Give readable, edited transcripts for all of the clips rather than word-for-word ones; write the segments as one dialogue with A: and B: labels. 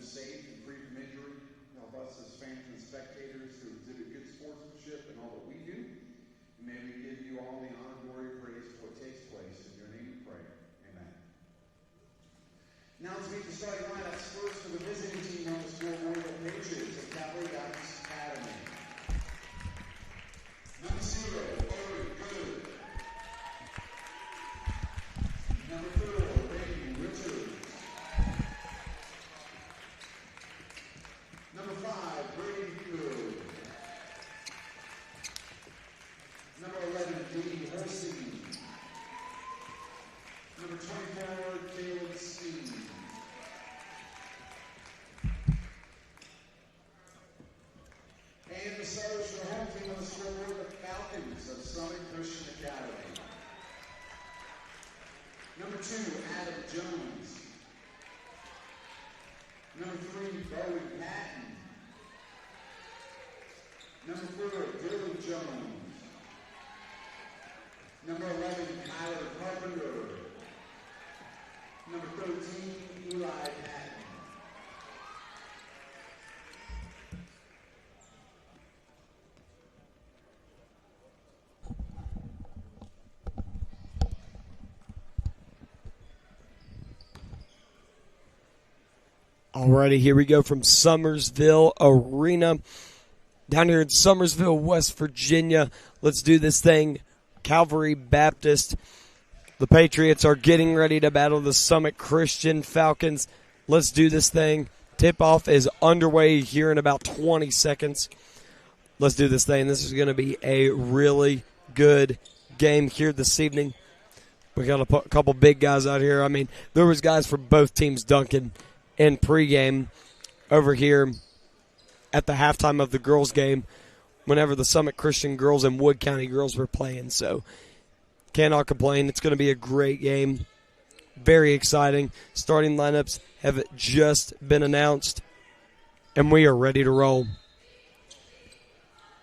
A: live safe and free from injury. Help us as fans and spectators to exhibit good sportsmanship in all that we do. And may we give you all the honor, glory, and praise for what takes place. In your name we pray. Amen. Now let's meet the starting lineups first for the visiting team on the scoreboard, the Patriots of Calvery Baptist Academy. Number 0, Owen Good. Number 4, Randy Richards. Number 5, Brady Good. Number 11, Dee Holstein. Number 24, Caleb Steen. And the starters for the home team on the scoreboard, the Falcons of Summit Christian Academy. Number 2, Adam Jones. Number 3, Bowen Patton. Number 4, Dylan Jones. Number 11, Kyler Carpenter. Number 13, Eli Patton.
B: Alrighty, here we go from Summersville Arena down here in Summersville, West Virginia. Let's do this thing. Calvary Baptist. The Patriots are getting ready to battle the Summit Christian Falcons. Let's do this thing. Tip-off is underway here in about 20 seconds. Let's do this thing. This is going to be a really good game here this evening. We got a couple big guys out here. I mean, there was guys for both teams dunking in pregame over here at the halftime of the girls' game whenever the Summit Christian girls and Wood County girls were playing. So cannot complain. It's going to be a great game. Very exciting. Starting lineups have just been announced, and we are ready to roll.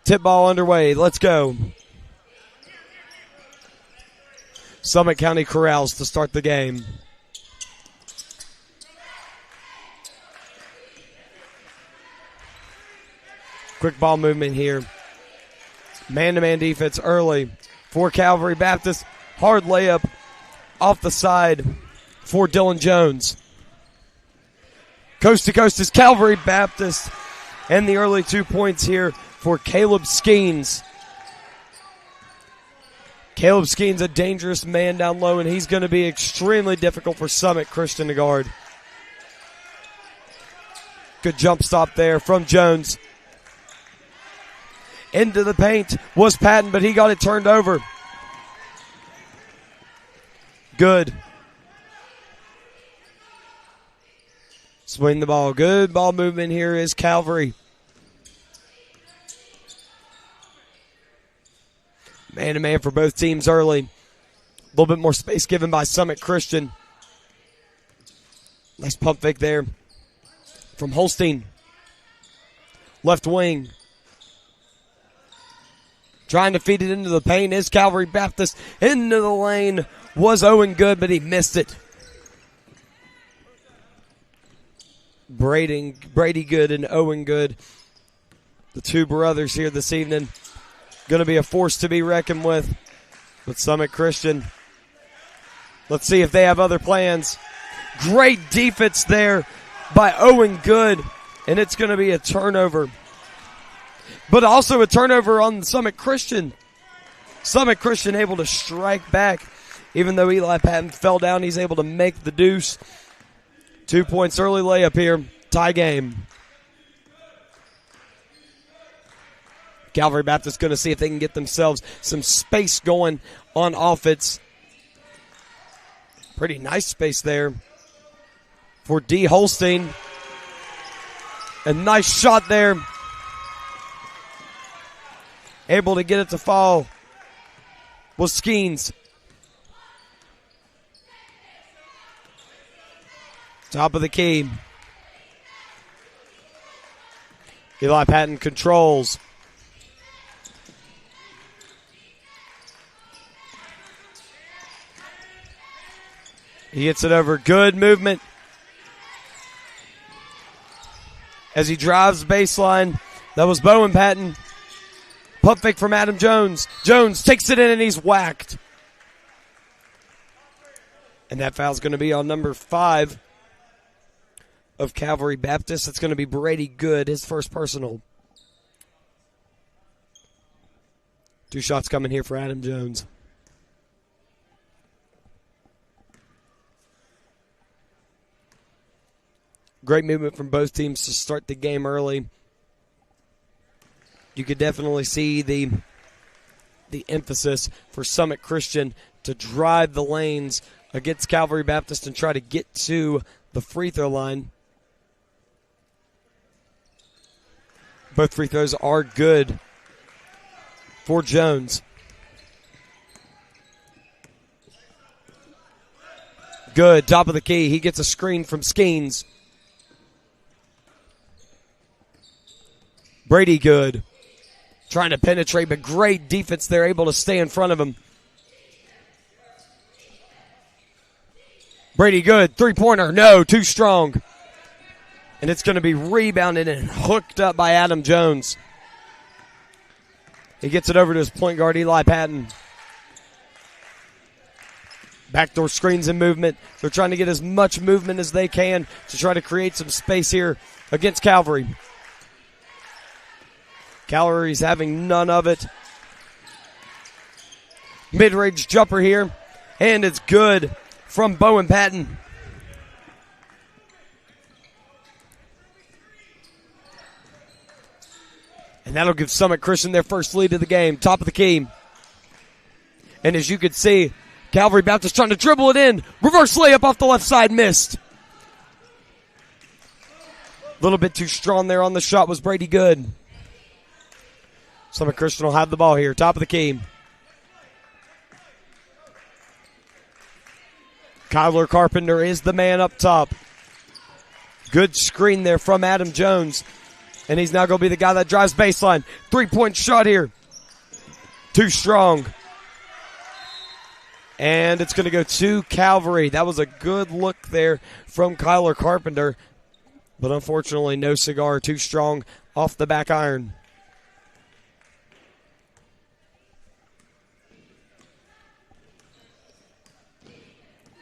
B: Tip ball underway. Let's go. Summit County Corrals to start the game. Quick ball movement here. Man-to-man defense early for Calvary Baptist. Hard layup off the side for Dylan Jones. Coast to coast is Calvary Baptist. And the early 2 points here for Caleb Skeens. Caleb Skeens, a dangerous man down low, and he's going to be extremely difficult for Summit Christian to guard. Good jump stop there from Jones. Into the paint was Patton, but he got it turned over. Good. Swing the ball. Good ball movement here is Calvary. Man-to-man for both teams early. A little bit more space given by Summit Christian. Nice pump fake there from Holstein. Left wing. Trying to feed it into the paint is Calvary Baptist. Into the lane was Owen Good, but he missed it. Brady Good and Owen Good, the two brothers here this evening. Going to be a force to be reckoned with Summit Christian. Let's see if they have other plans. Great defense there by Owen Good, and it's going to be a turnover. But also a turnover on Summit Christian. Summit Christian able to strike back. Even though Eli Patton fell down, he's able to make the deuce. 2 points early layup here. Tie game. Calvary Baptist going to see if they can get themselves some space going on offense. Pretty nice space there for D. Holstein. A nice shot there. Able to get it to fall was Skeens. Top of the key. Eli Patton controls. He gets it over. Good movement. as he drives baseline. That was Bowen Patton. Pump fake from Adam Jones. Jones takes it in and he's whacked. And that foul's going to be on number 5 of Calvary Baptist. It's going to be Brady Good, his first personal. 2 shots coming here for Adam Jones. Great movement from both teams to start the game early. You could definitely see the emphasis for Summit Christian to drive the lanes against Calvary Baptist and try to get to the free throw line. Both free throws are good for Jones. Good, top of the key. He gets a screen from Skeens. Brady Good trying to penetrate, but great defense. They're able to stay in front of him. Brady Good, three-pointer. No, too strong. And it's going to be rebounded and hooked up by Adam Jones. He gets it over to his point guard, Eli Patton. Backdoor screens and movement. They're trying to get as much movement as they can to try to create some space here against Calvary. Calvary's having none of it. Mid-range jumper here, and it's good from Bowen Patton. And that'll give Summit Christian their first lead of the game, top of the key. And as you can see, Calvary Baptist trying to dribble it in. Reverse layup off the left side, missed. A little bit too strong there on the shot was Brady Good. Summit Christian will have the ball here, top of the key. Kyler Carpenter is the man up top. Good screen there from Adam Jones. And he's now going to be the guy that drives baseline. 3-point shot here. Too strong. And it's going to go to Calvary. That was a good look there from Kyler Carpenter. But unfortunately, no cigar. Too strong off the back iron.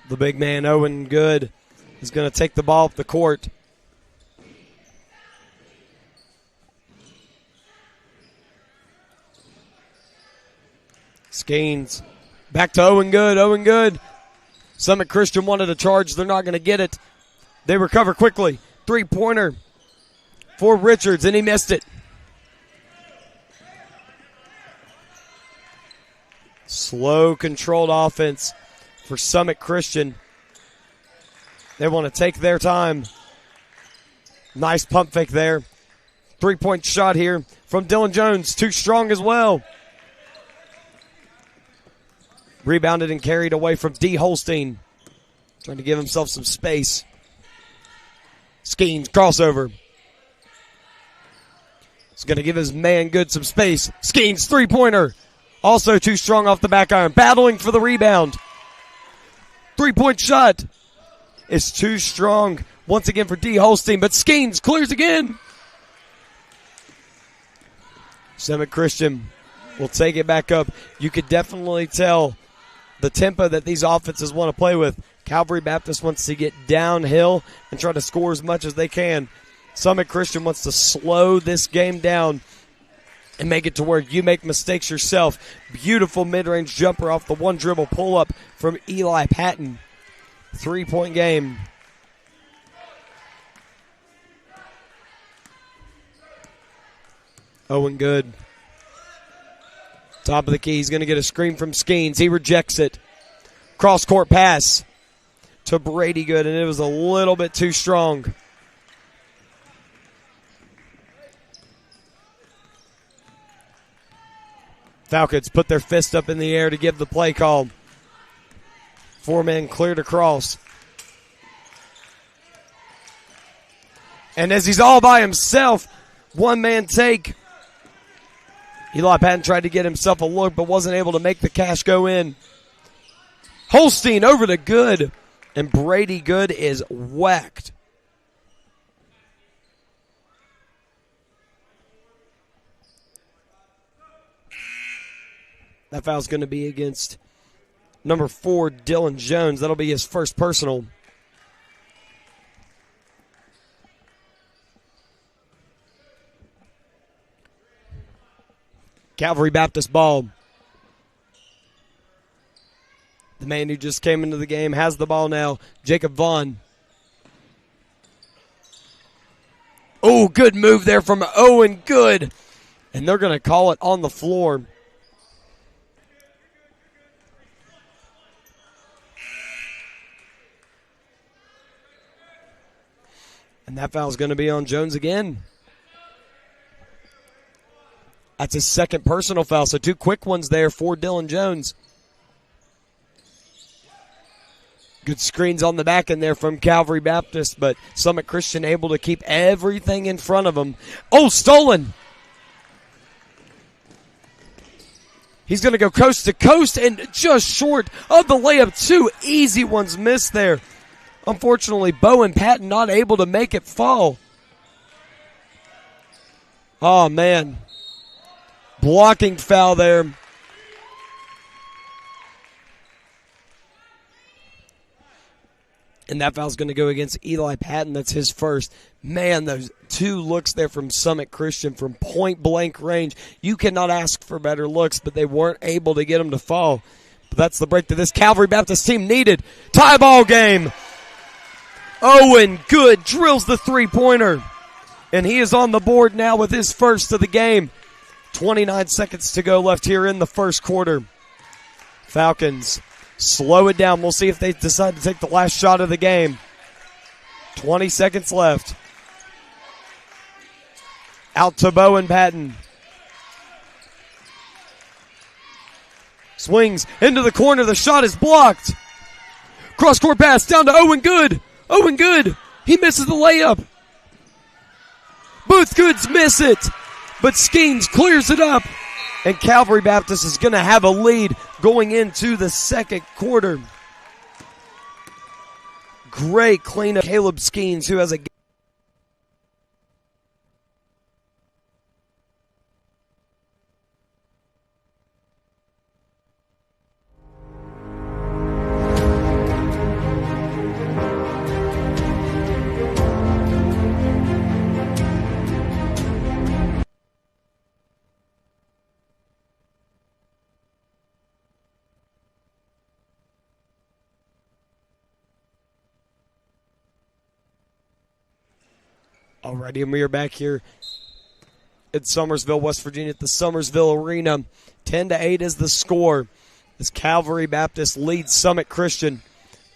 B: The big man, Owen Good, is going to take the ball up the court. Skeens. Back to Owen Good. Owen Good. Summit Christian wanted a charge. They're not going to get it. They recover quickly. 3-pointer for Richards, and he missed it. Slow, controlled offense for Summit Christian. They want to take their time. Nice pump fake there. 3-point shot here from Dylan Jones. Too strong as well. Rebounded and carried away from D. Holstein. Trying to give himself some space. Skeens, crossover. He's going to give his man Good some space. Skeens, 3-pointer. Also too strong off the back iron. Battling for the rebound. 3-point shot is too strong once again for D. Holstein, but Skeens clears again. Summit Christian will take it back up. You could definitely tell the tempo that these offenses want to play with. Calvary Baptist wants to get downhill and try to score as much as they can. Summit Christian wants to slow this game down and make it to where you make mistakes yourself. Beautiful mid-range jumper off the one dribble pull-up from Eli Patton. 3-point game. Owen Good. Top of the key. He's going to get a screen from Skeens. He rejects it. Cross-court pass to Brady Good, and it was a little bit too strong. Falcons put their fist up in the air to give the play call. 4 men cleared across. And as he's all by himself, 1-man take. Eli Patton tried to get himself a look, but wasn't able to make the cash go in. Holstein over to Good, and Brady Good is whacked. That foul's going to be against number 4, Dylan Jones. That'll be his first personal. Calvary Baptist ball. The man who just came into the game has the ball now, Jacob Vaughn. Oh, good move there from Owen Good. And they're going to call it on the floor. And that foul's going to be on Jones again. That's his second personal foul, so 2 quick ones there for Dylan Jones. Good screens on the back end there from Calvary Baptist, but Summit Christian able to keep everything in front of him. Oh, stolen! He's going to go coast to coast and just short of the layup. 2 easy ones missed there. Unfortunately, Bowen Patton not able to make it fall. Oh, man. Blocking foul there. And that foul's going to go against Eli Patton. That's his first. Man, those 2 looks there from Summit Christian from point-blank range. You cannot ask for better looks, but they weren't able to get them to fall. But that's the break that this Calvary Baptist team needed. Tie ball game. Owen Good drills the 3-pointer. And he is on the board now with his first of the game. 29 seconds to go left here in the first quarter. Falcons slow it down. We'll see if they decide to take the last shot of the game. 20 seconds left. Out to Bowen Patton. Swings into the corner. The shot is blocked. Cross-court pass down to Owen Good. Owen Good. He misses the layup. Booth Goods miss it. But Skeens clears it up. And Calvary Baptist is going to have a lead going into the second quarter. Great cleanup. Caleb Skeens, who has a Alrighty, and we are back here at Summersville, West Virginia, at the Summersville Arena. 10-8 is the score as Calvary Baptist leads Summit Christian.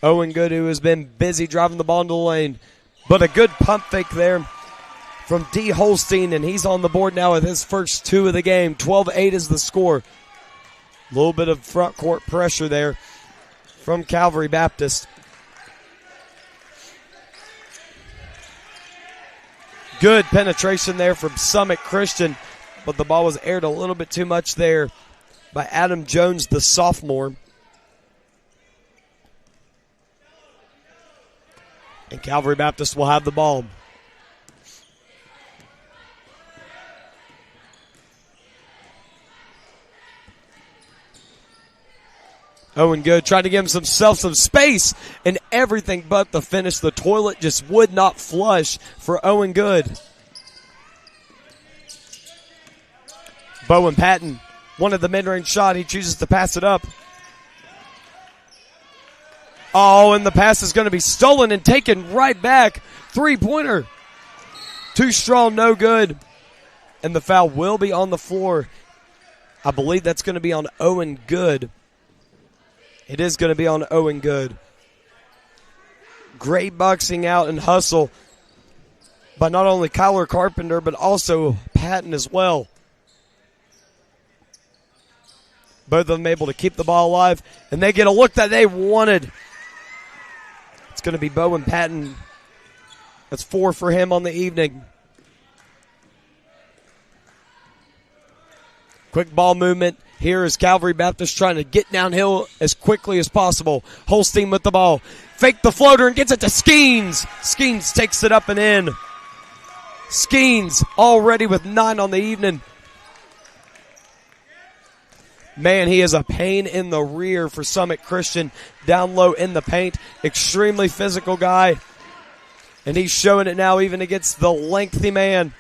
B: Owen Good, who has been busy driving the ball into the lane, but a good pump fake there from D. Holstein, and he's on the board now with his first 2 of the game. 12-8 is the score. A little bit of front court pressure there from Calvary Baptist. Good penetration there from Summit Christian, but the ball was aired a little bit too much there by Adam Jones, the sophomore. And Calvary Baptist will have the ball. Owen Good tried to give him some space, and everything but the finish. The toilet just would not flush for Owen Good. Bowen Patton wanted the mid-range shot. He chooses to pass it up. Oh, and the pass is going to be stolen and taken right back. 3-pointer. Too strong, no good. And the foul will be on the floor. I believe that's going to be on Owen Good. It is going to be on Owen Good. Great boxing out and hustle by not only Kyler Carpenter, but also Patton as well. Both of them able to keep the ball alive, and they get a look that they wanted. It's going to be Bowen Patton. That's 4 for him on the evening. Quick ball movement. Here is Calvary Baptist trying to get downhill as quickly as possible. Holstein with the ball. Fake the floater and gets it to Skeens. Skeens takes it up and in. Skeens already with 9 on the evening. Man, he is a pain in the rear for Summit Christian. Down low in the paint. Extremely physical guy. And he's showing it now even against the lengthy man.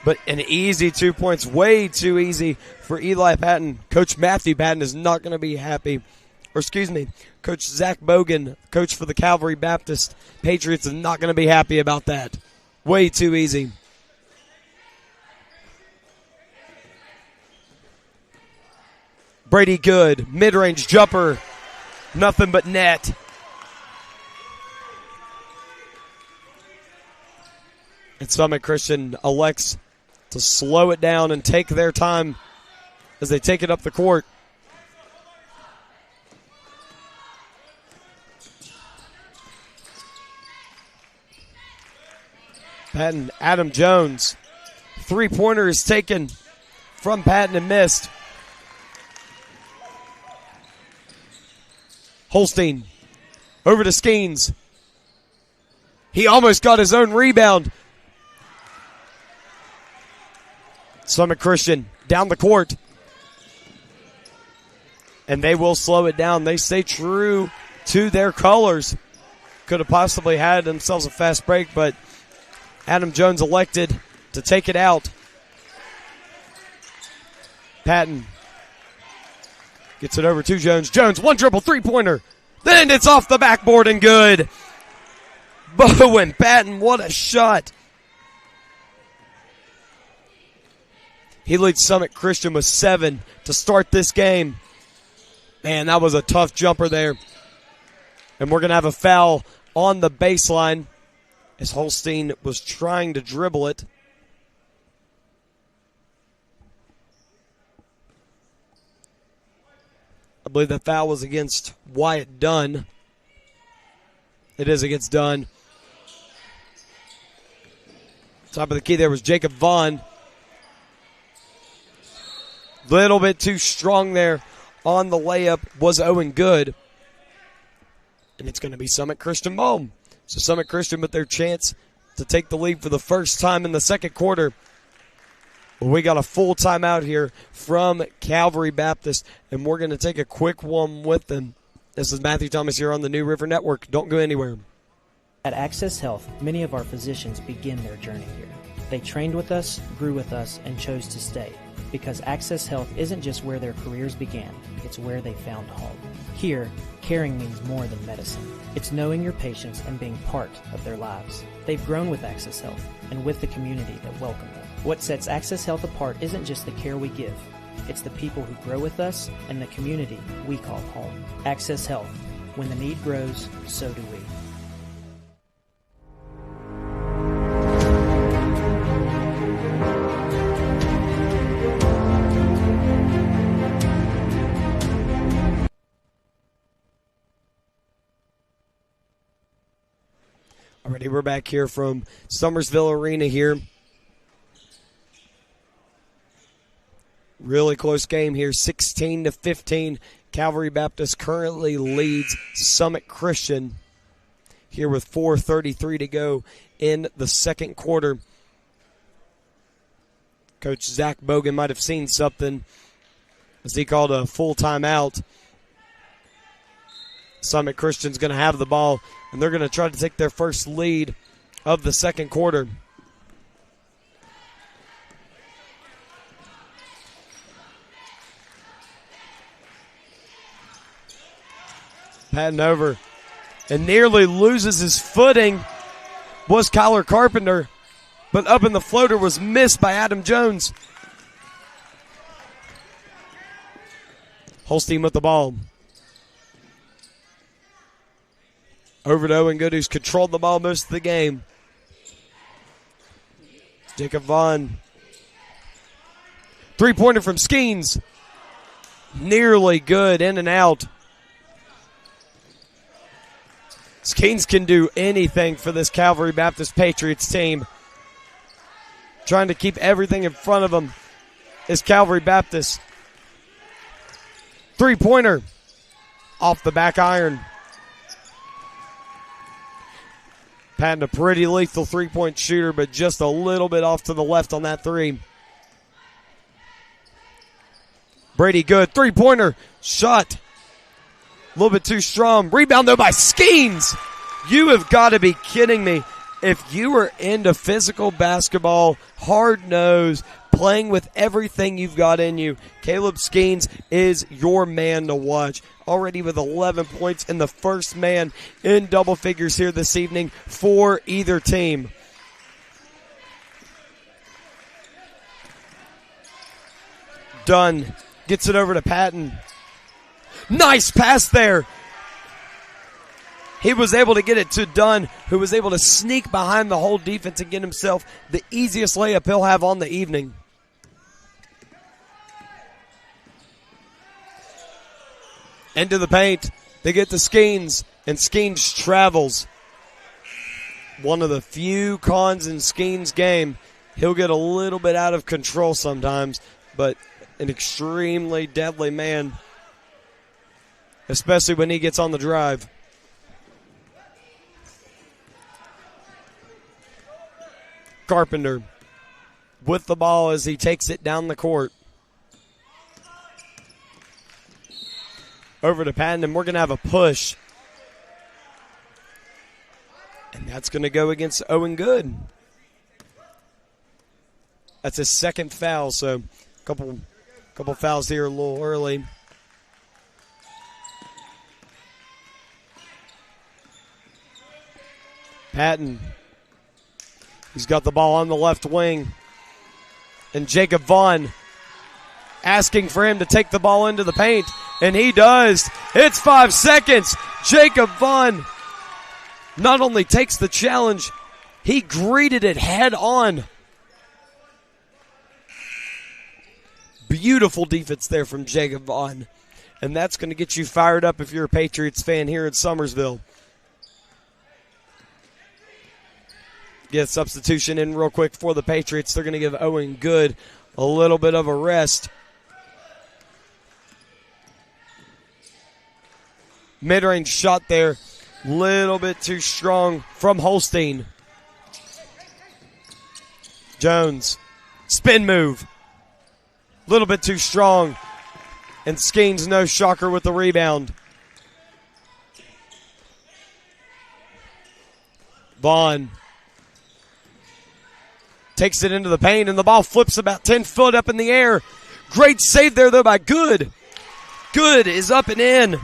B: But an easy 2 points. Way too easy for Eli Patton. Coach Matthew Patton is not going to be happy. Or excuse me, Coach Zach Bogan, coach for the Calvary Baptist Patriots, is not going to be happy about that. Way too easy. Brady Good, mid-range jumper. Nothing but net. And Summit Christian elects to slow it down and take their time as they take it up the court. Patton, Adam Jones. Three-pointer is taken from Patton and missed. Holstein over to Skeens. He almost got his own rebound. Summit Christian down the court. And they will slow it down. They stay true to their colors. Could have possibly had themselves a fast break, but Adam Jones elected to take it out. Patton gets it over to Jones. Jones, one dribble, three-pointer. Then it's off the backboard and good. Bowen Patton, what a shot. He leads Summit Christian with 7 to start this game. Man, that was a tough jumper there. And we're going to have a foul on the baseline as Holstein was trying to dribble it. I believe that foul was against Wyatt Dunn. It is against Dunn. Top of the key there was Jacob Vaughn. Little bit too strong there on the layup was Owen Good. And it's going to be Summit Christian ball. So Summit Christian with their chance to take the lead for the first time in the second quarter. Well, we got a full timeout here from Calvary Baptist, and we're going to take a quick one with them. This is Matthew Thomas here on the New River Network. Don't go anywhere.
C: At Access Health, many of our physicians begin their journey here. They trained with us, grew with us, and chose to stay. Because Access Health isn't just where their careers began, it's where they found home. Here, caring means more than medicine. It's knowing your patients and being part of their lives. They've grown with Access Health and with the community that welcomed them. What sets Access Health apart isn't just the care we give. It's the people who grow with us and the community we call home. Access Health. When the need grows, so do we.
B: Alrighty, we're back here from Summersville Arena here. Really close game here, 16-15. Calvary Baptist currently leads Summit Christian here with 4:33 to go in the second quarter. Coach Zach Bogan might have seen something as he called a full timeout. Summit Christian's going to have the ball, and they're going to try to take their first lead of the second quarter. Patton over and nearly loses his footing was Kyler Carpenter, but up in the floater was missed by Adam Jones. Holstein with the ball. Over to Owen Good, who's controlled the ball most of the game. Jacob Vaughn. Three-pointer from Skeens. Nearly good, in and out. Skeens can do anything for this Calvary Baptist Patriots team. Trying to keep everything in front of them is Calvary Baptist. Three-pointer off the back iron. Patton, a pretty lethal three-point shooter, but just a little bit off to the left on that three. Brady good. Three-pointer. Shot. A little bit too strong. Rebound, though, by Skeens. You have got to be kidding me. If you are into physical basketball, hard-nosed, playing with everything you've got in you, Caleb Skeens is your man to watch. Already with 11 points and the first man in double figures here this evening for either team. Dunn gets it over to Patton. Nice pass there. He was able to get it to Dunn, who was able to sneak behind the whole defense and get himself the easiest layup he'll have on the evening. Into the paint. They get to Skeens, and Skeens travels. One of the few cons in Skeens' game. He'll get a little bit out of control sometimes, but an extremely deadly man, especially when he gets on the drive. Carpenter with the ball as he takes it down the court. Over to Patton, and we're going to have a push. And that's going to go against Owen Good. That's his second foul, so a couple fouls here a little early. Patton. He's got the ball on the left wing. And Jacob Vaughn asking for him to take the ball into the paint. And he does. It's 5 seconds. Jacob Vaughn not only takes the challenge, he greeted it head on. Beautiful defense there from Jacob Vaughn. And that's going to get you fired up if you're a Patriots fan here in Summersville. Get substitution in real quick for the Patriots. They're going to give Owen Good a little bit of a rest. Mid-range shot there. Little bit too strong from Holstein. Jones. Spin move. Little bit too strong. And Skeens, no shocker, with the rebound. Vaughn takes it into the paint, and the ball flips about 10 foot up in the air. Great save there, though, by Good. Good is up and in.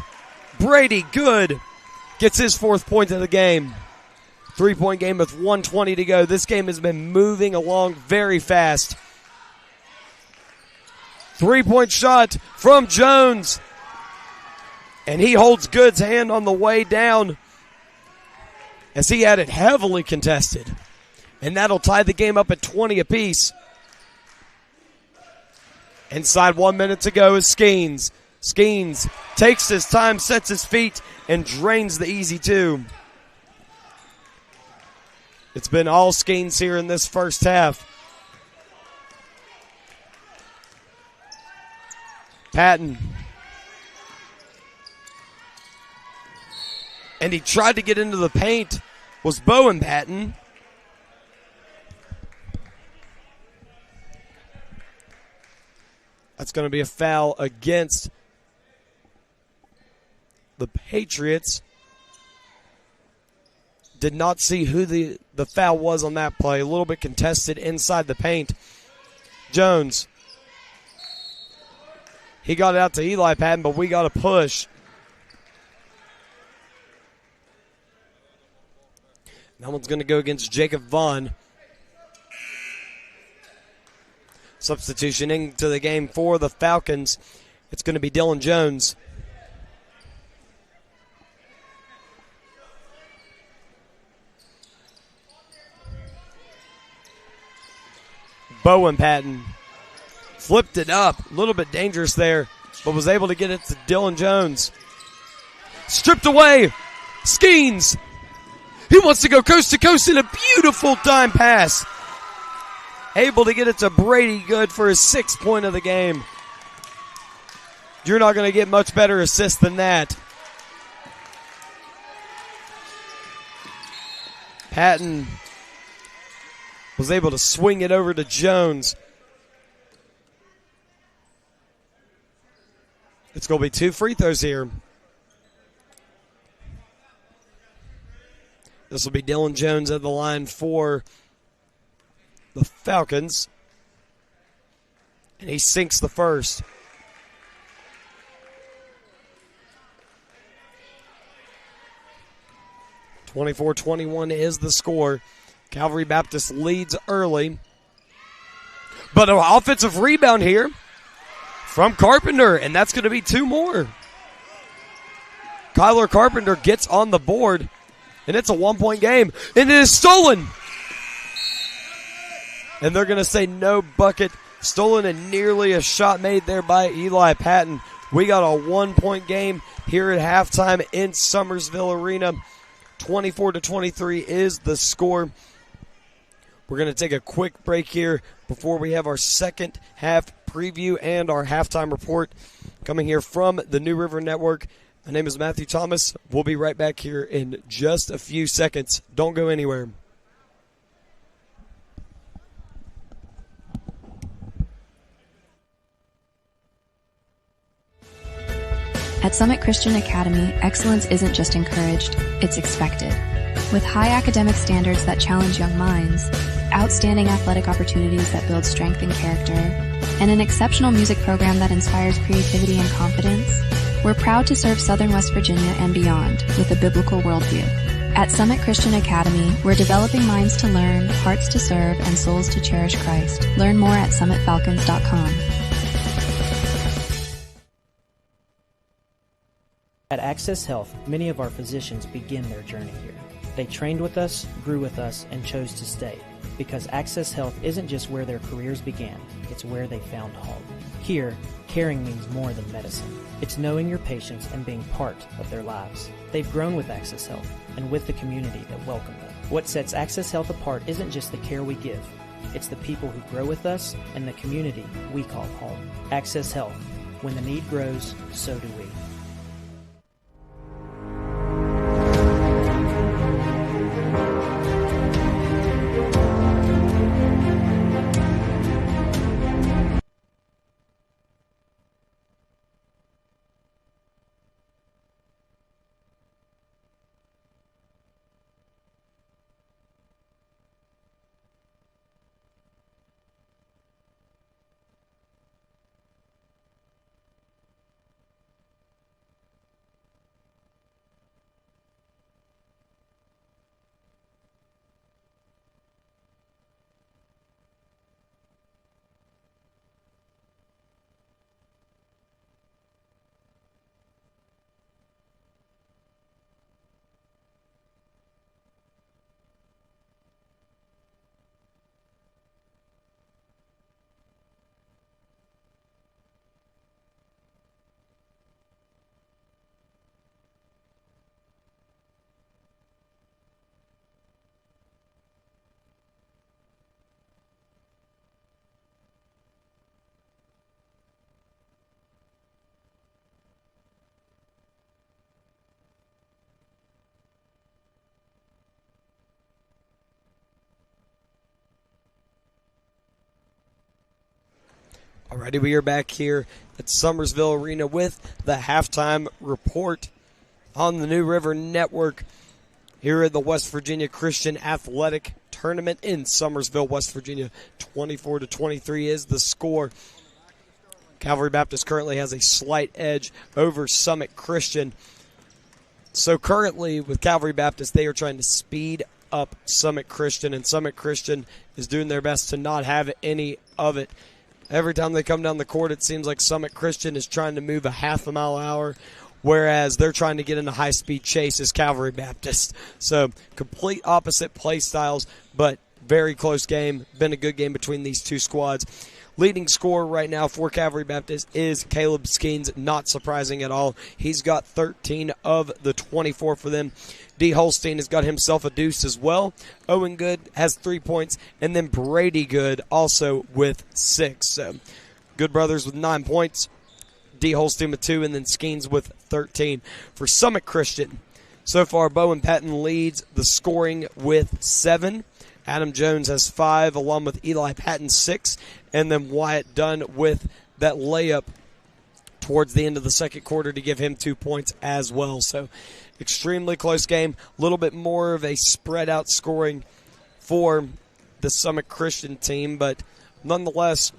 B: Brady Good gets his 4th point of the game. 3-point game with 1:20 to go. This game has been moving along very fast. 3-point shot from Jones. And he holds Good's hand on the way down as he had it heavily contested. And that'll tie the game up at 20 apiece. Inside 1 minute to go is Skeens. Skeens takes his time, sets his feet, and drains the easy two. It's been all Skeens here in this first half. Patton. And he tried to get into the paint. Was Bowen Patton. That's going to be a foul against the Patriots. Did not see who the foul was on that play. A little bit contested inside the paint. Jones. He got it out to Eli Patton, but we got a push. That one's going to go against Jacob Vaughn. Substitution into the game for the Falcons. It's going to be Dylan Jones. Bowen Patton flipped it up. A little bit dangerous there, but was able to get it to Dylan Jones. Stripped away. Skeens. He wants to go coast to coast in a beautiful dime pass. Able to get it to Brady Good for his 6th point of the game. You're not going to get much better assist than that. Patton was able to swing it over to Jones. It's going to be 2 free throws here. This will be Dylan Jones at the line for the Falcons. And he sinks the first. (24-21) is the score. Calvary Baptist leads early. But an offensive rebound here from Carpenter, and that's going to be 2 more. Kyler Carpenter gets on the board, and it's a 1-point game, and it is stolen. And they're going to say no bucket. Stolen, and nearly a shot made there by Eli Patton. We got a 1-point game here at halftime in Summersville Arena. 24-23 is the score. We're going to take a quick break here before we have our second half preview and our halftime report coming here from the New River Network. My name is Matthew Thomas. We'll be right back here in just a few seconds. Don't go anywhere.
D: At Summit Christian Academy, excellence isn't just encouraged, it's expected. With high academic standards that challenge young minds, outstanding athletic opportunities that build strength and character, and an exceptional music program that inspires creativity and confidence, we're proud to serve Southern West Virginia and beyond with a biblical worldview. At Summit Christian Academy, we're developing minds to learn, hearts to serve, and souls to cherish Christ. Learn more at summitfalcons.com.
C: At Access Health, many of our physicians begin their journey here. They trained with us, grew with us, and chose to stay. Because Access Health isn't just where their careers began, it's where they found home. Here, caring means more than medicine. It's knowing your patients and being part of their lives. They've grown with Access Health and with the community that welcomed them. What sets Access Health apart isn't just the care we give, it's the people who grow with us and the community we call home. Access Health. When the need grows, so do we.
B: Alrighty, we are back here at Summersville Arena with the halftime report on the New River Network here at the West Virginia Christian Athletic Tournament in Summersville, West Virginia. 24-23 is the score. Calvary Baptist currently has a slight edge over Summit Christian. So currently with Calvary Baptist, they are trying to speed up Summit Christian, and Summit Christian is doing their best to not have any of it. Every time they come down the court, it seems like Summit Christian is trying to move a half a mile an hour, whereas they're trying to get in a high-speed chase as Calvary Baptist. So complete opposite play styles, but very close game. Been a good game between these two squads. Leading scorer right now for Calvary Baptist is Caleb Skeens. Not surprising at all. He's got 13 of the 24 for them. D. Holstein has got himself a deuce as well. Owen Good has 3 points. And then Brady Good also with 6. So Good brothers with 9 points. D. Holstein with 2. And then Skeens with 13. For Summit Christian, so far Bowen Patton leads the scoring with 7. Adam Jones has 5, along with Eli Patton 6, and then Wyatt Dunn with that layup towards the end of the second quarter to give him 2 points as well. So extremely close game, a little bit more of a spread out scoring for the Summit Christian team, but nonetheless,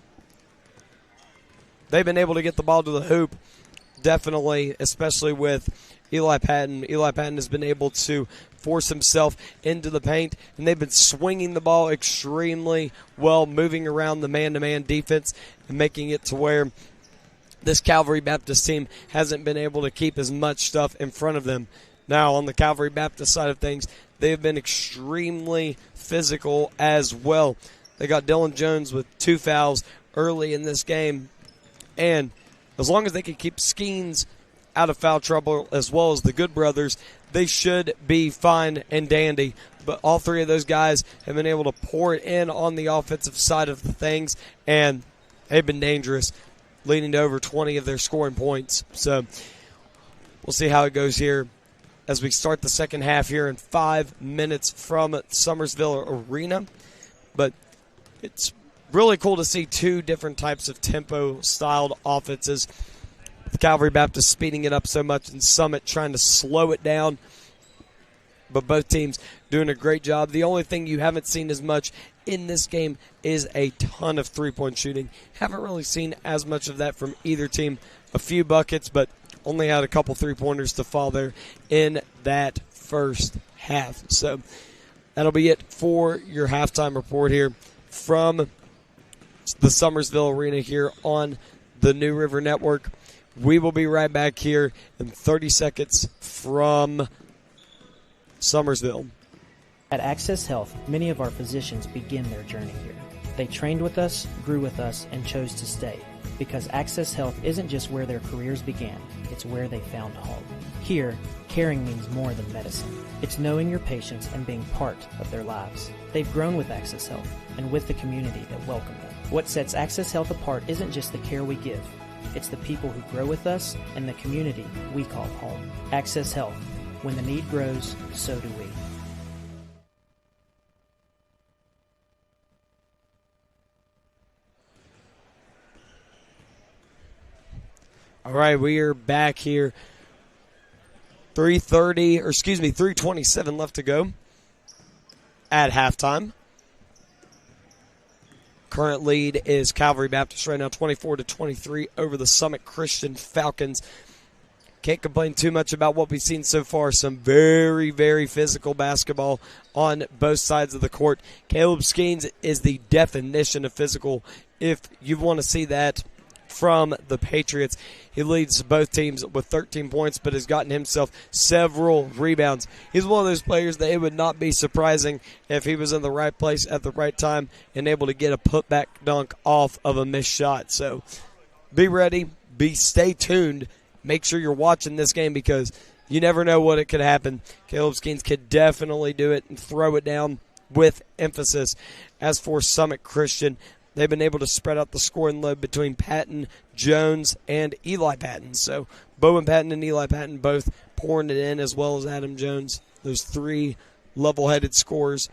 B: they've been able to get the ball to the hoop, definitely, especially with Eli Patton. Eli Patton has been able to force himself into the paint, and they've been swinging the ball extremely well, moving around the man-to-man defense and making it to where this Calvary Baptist team hasn't been able to keep as much stuff in front of them. Now, on the Calvary Baptist side of things, they have been extremely physical as well. They got Dylan Jones with 2 fouls early in this game, and as long as they can keep Skeens out of foul trouble as well as the Good brothers, they should be fine and dandy. But all three of those guys have been able to pour it in on the offensive side of the things, and they've been dangerous, leading to over 20 of their scoring points. So we'll see how it goes here as we start the second half here in 5 minutes from Summersville Arena. But it's really cool to see two different types of tempo-styled offenses. The Calvary Baptist speeding it up so much and Summit trying to slow it down. But both teams doing a great job. The only thing you haven't seen as much in this game is a ton of three-point shooting. Haven't really seen as much of that from either team. A few buckets, but only had a couple three-pointers to fall there in that first half. So that'll be it for your halftime report here from the Summersville Arena here on the New River Network. We will be right back here in 30 seconds from Summersville.
C: At Access Health, many of our physicians begin their journey here. They trained with us, grew with us, and chose to stay. Because Access Health isn't just where their careers began, it's where they found home. Here, caring means more than medicine. It's knowing your patients and being part of their lives. They've grown with Access Health and with the community that welcomed them. What sets Access Health apart isn't just the care we give. It's the people who grow with us and the community we call home. Access Health. When the need grows, so do we.
B: All right, we are back here. 3:27 left to go at halftime. Current lead is Calvary Baptist right now, 24-23 over the Summit Christian Falcons. Can't complain too much about what we've seen so far. Some very, very physical basketball on both sides of the court. Caleb Skeens is the definition of physical. If you want to see that from the Patriots, he leads both teams with 13 points, but has gotten himself several rebounds. He's one of those players that it would not be surprising if he was in the right place at the right time and able to get a putback dunk off of a missed shot. So be ready, stay tuned. Make sure you're watching this game because you never know what it could happen. Caleb Skeens could definitely do it and throw it down with emphasis. As for Summit Christian, they've been able to spread out the scoring load between Patton, Jones, and Eli Patton. So Bowen Patton and Eli Patton both pouring it in, as well as Adam Jones. Those three level-headed scorers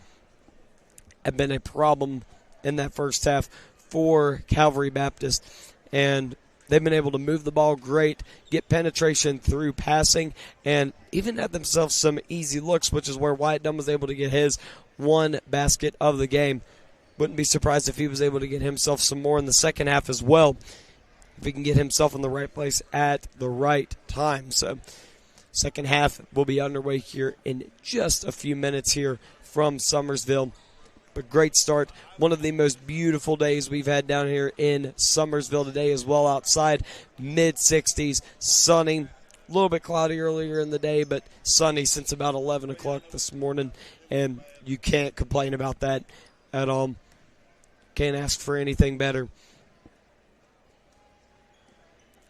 B: have been a problem in that first half for Calvary Baptist. And they've been able to move the ball great, get penetration through passing, and even have themselves some easy looks, which is where Wyatt Dunn was able to get his one basket of the game. Wouldn't be surprised if he was able to get himself some more in the second half as well, if he can get himself in the right place at the right time. So second half will be underway here in just a few minutes here from Summersville. But great start. One of the most beautiful days we've had down here in Summersville today as well outside. Mid-60s, sunny. A little bit cloudy earlier in the day, but sunny since about 11 o'clock this morning. And you can't complain about that at all. Can't ask for anything better.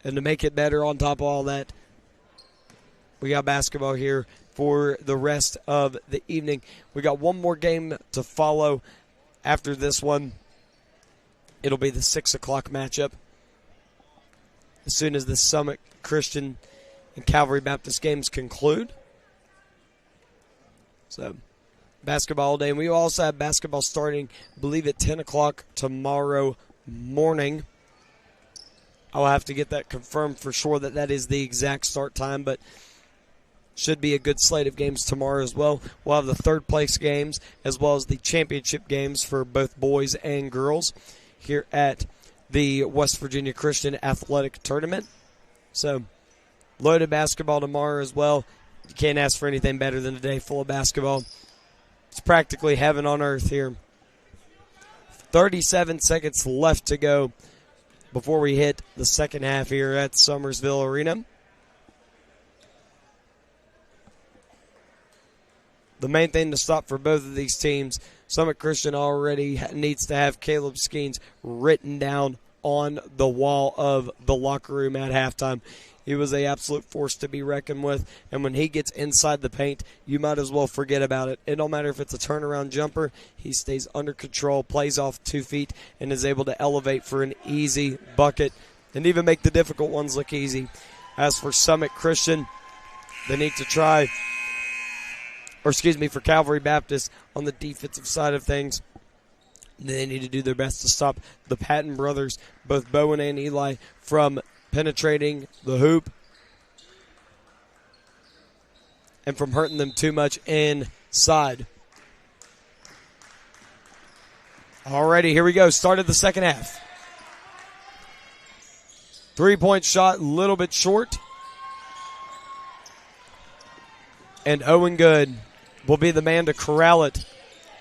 B: And to make it better on top of all that, we got basketball here for the rest of the evening. We got one more game to follow after this one. It'll be the 6 o'clock matchup. As soon as the Summit Christian and Calvary Baptist games conclude. So basketball all day. And we also have basketball starting, I believe, at 10 o'clock tomorrow morning. I'll have to get that confirmed for sure that is the exact start time, but should be a good slate of games tomorrow as well. We'll have the third place games as well as the championship games for both boys and girls here at the West Virginia Christian Athletic Tournament. So, loaded basketball tomorrow as well. You can't ask for anything better than a day full of basketball. It's practically heaven on earth here. 37 seconds left to go before we hit the second half here at Summersville Arena. The main thing to stop for both of these teams, Summit Christian already needs to have Caleb Skeens written down on the wall of the locker room at halftime. He was an absolute force to be reckoned with, and when he gets inside the paint, you might as well forget about it. It don't matter if it's a turnaround jumper, he stays under control, plays off 2 feet, and is able to elevate for an easy bucket and even make the difficult ones look easy. As for Summit Christian, they need to try, for Calvary Baptist on the defensive side of things, they need to do their best to stop the Patton brothers, both Bowen and Eli, from penetrating the hoop and from hurting them too much inside. Alrighty, here we go. Started the second half. 3-point shot, a little bit short. And Owen Good will be the man to corral it.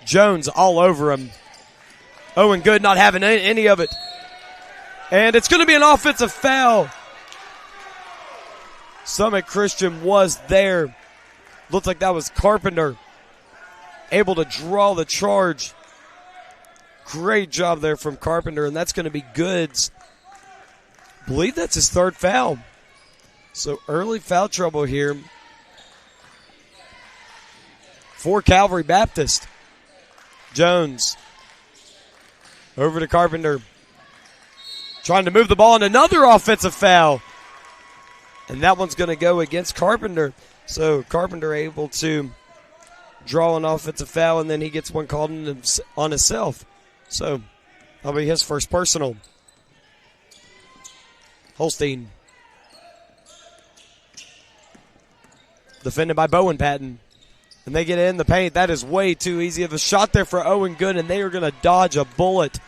B: Jones all over him. Owen Good not having any of it. And it's going to be an offensive foul. Summit Christian was there. Looked like that was Carpenter. Able to draw the charge. Great job there from Carpenter, and that's going to be Goods. I believe that's his third foul. So early foul trouble here for Calvary Baptist. Jones over to Carpenter. Trying to move the ball, and another offensive foul. And that one's going to go against Carpenter. So Carpenter able to draw an offensive foul, and then he gets one called on himself. So that'll be his first personal. Holstein. Defended by Bowen Patton. And they get in the paint. That is way too easy of a shot there for Owen Good, and they are going to dodge a bullet.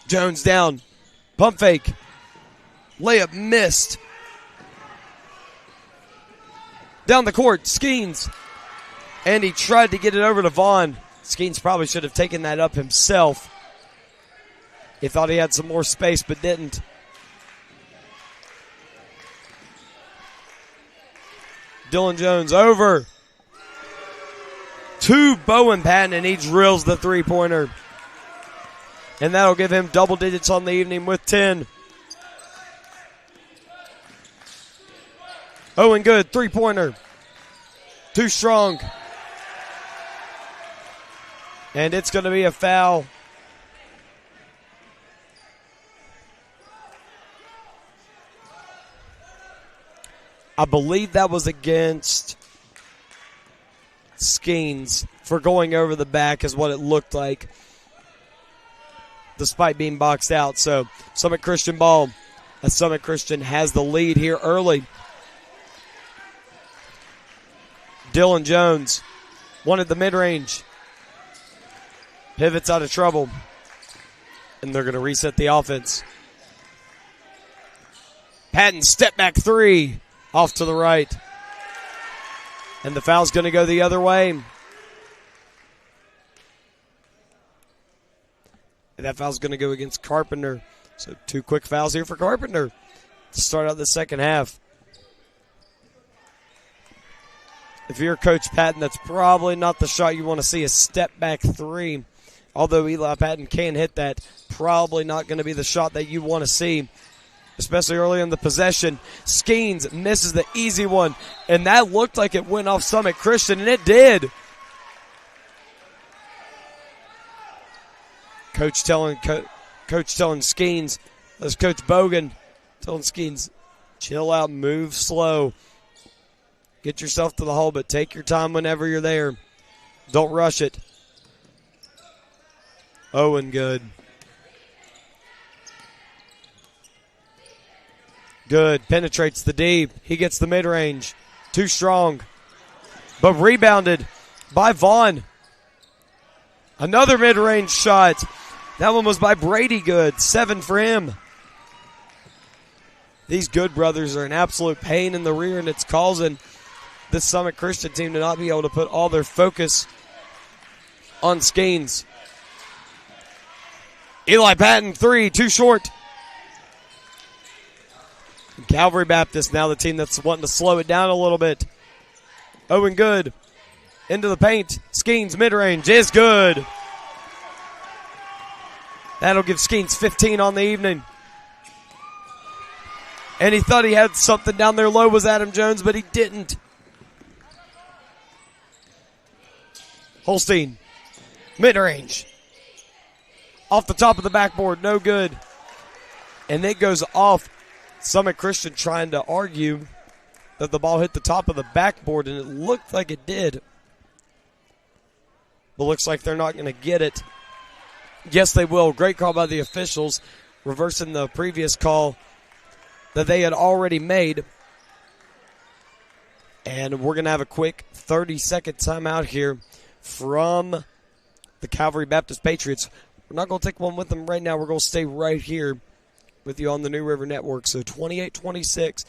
B: Jones down. Pump fake. Layup missed. Down the court, Skeens. And he tried to get it over to Vaughn. Skeens probably should have taken that up himself. He thought he had some more space, but didn't. Dylan Jones over to Bowen Patton, and he drills the three-pointer. And that'll give him double digits on the evening with 10. Owen Good, three-pointer. Too strong. And it's going to be a foul. I believe that was against Skeens for going over the back is what it looked like, despite being boxed out. So Summit Christian ball, as Summit Christian has the lead here early. Dylan Jones wanted the mid-range. Pivots out of trouble. And they're going to reset the offense. Patton step back three. Off to the right. And the foul's going to go the other way. And that foul's going to go against Carpenter. So 2 quick fouls here for Carpenter to start out the second half. If you're Coach Patton, that's probably not the shot you want to see, a step back three. Although Eli Patton can hit that, probably not going to be the shot that you want to see, especially early in the possession. Skeens misses the easy one, and that looked like it went off Summit Christian, and it did. Coach telling Skeens, that's Coach Bogan telling Skeens, chill out, move slow. Get yourself to the hole, but take your time whenever you're there. Don't rush it. Owen Good. Good. Penetrates the deep. He gets the mid-range. Too strong. But rebounded by Vaughn. Another mid-range shot. That one was by Brady Good. 7 for him. These Good brothers are an absolute pain in the rear, and it's causing the Summit Christian team to not be able to put all their focus on Skeens. Eli Patton, 3, too short. Calvary Baptist, now the team that's wanting to slow it down a little bit. Owen Good into the paint. Skeens mid-range is good. That'll give Skeens 15 on the evening. And he thought he had something down there low was Adam Jones, but he didn't. Holstein, mid-range. Off the top of the backboard, no good. And it goes off. Summit Christian trying to argue that the ball hit the top of the backboard, and it looked like it did. But looks like they're not going to get it. Yes, they will. Great call by the officials, reversing the previous call that they had already made. And we're going to have a quick 30-second timeout here from the Calvary Baptist Patriots. We're not going to take one with them right now. We're going to stay right here with you on the New River Network. So 28-26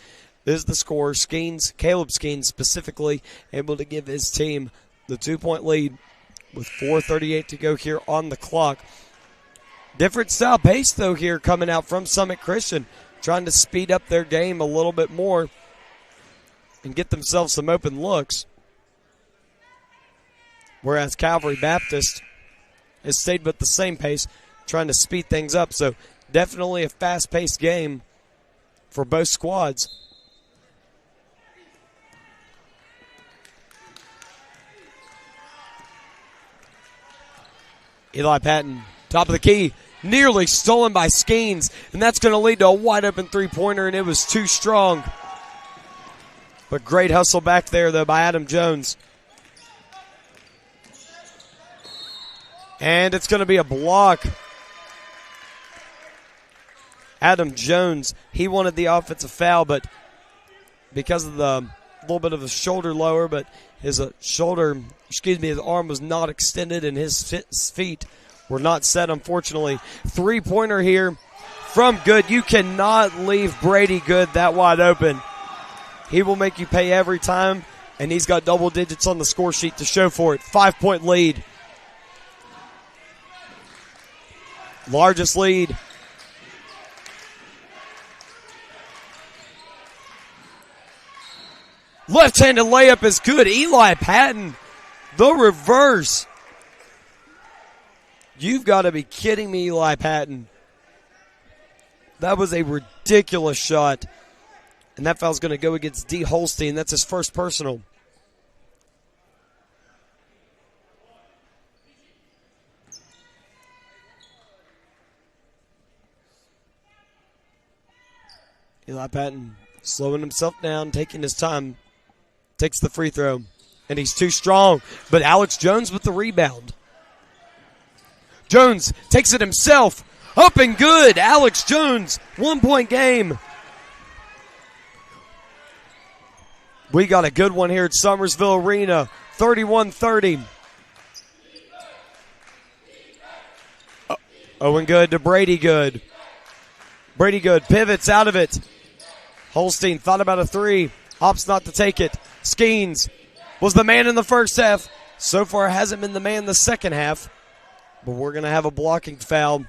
B: is the score. Skeens, Caleb Skeens specifically, able to give his team the 2-point lead with 4:38 to go here on the clock. Different style pace, though, here coming out from Summit Christian, trying to speed up their game a little bit more and get themselves some open looks. Whereas Calvary Baptist has stayed with the same pace, trying to speed things up. So definitely a fast-paced game for both squads. Eli Patton, top of the key, nearly stolen by Skeens, and that's going to lead to a wide-open three-pointer, and it was too strong. But great hustle back there, though, by Adam Jones. And it's going to be a block. Adam Jones, he wanted the offensive foul, but because of the little bit of a shoulder lower, but his his arm was not extended and his feet were not set, unfortunately. Three-pointer here from Good. You cannot leave Brady Good that wide open. He will make you pay every time, and he's got double digits on the score sheet to show for it. 5-point lead. Largest lead. Left-handed layup is good. Eli Patton, the reverse. You've got to be kidding me, Eli Patton. That was a ridiculous shot. And that foul's going to go against D. Holstein. That's his first personal. Eli Patton slowing himself down, taking his time. Takes the free throw, and he's too strong. But Alex Jones with the rebound. Jones takes it himself. Up and good. Alex Jones, 1-point game. We got a good one here at Summersville Arena, 31-30. Owen Good to Brady Good. Brady Good pivots out of it. Holstein thought about a three. Opts not to take it. Skeens was the man in the first half. So far hasn't been the man the second half. But we're going to have a blocking foul.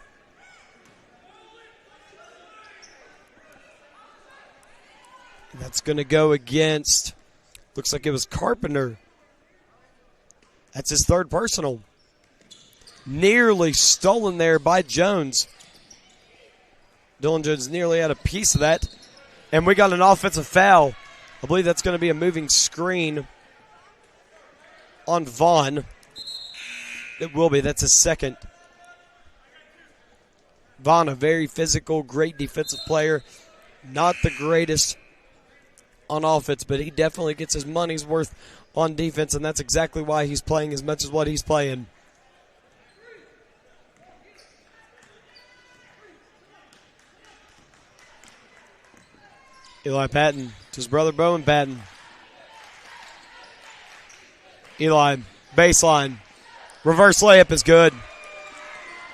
B: That's going to go against, looks like it was Carpenter. That's his third personal. Nearly stolen there by Jones. Dylan Jones nearly had a piece of that. And we got an offensive foul. I believe that's going to be a moving screen on Vaughn. It will be. That's his second. Vaughn, a very physical, great defensive player. Not the greatest on offense, but he definitely gets his money's worth on defense, and that's exactly why he's playing as much as what he's playing. Eli Patton to his brother Bowen Patton. Eli, baseline. Reverse layup is good.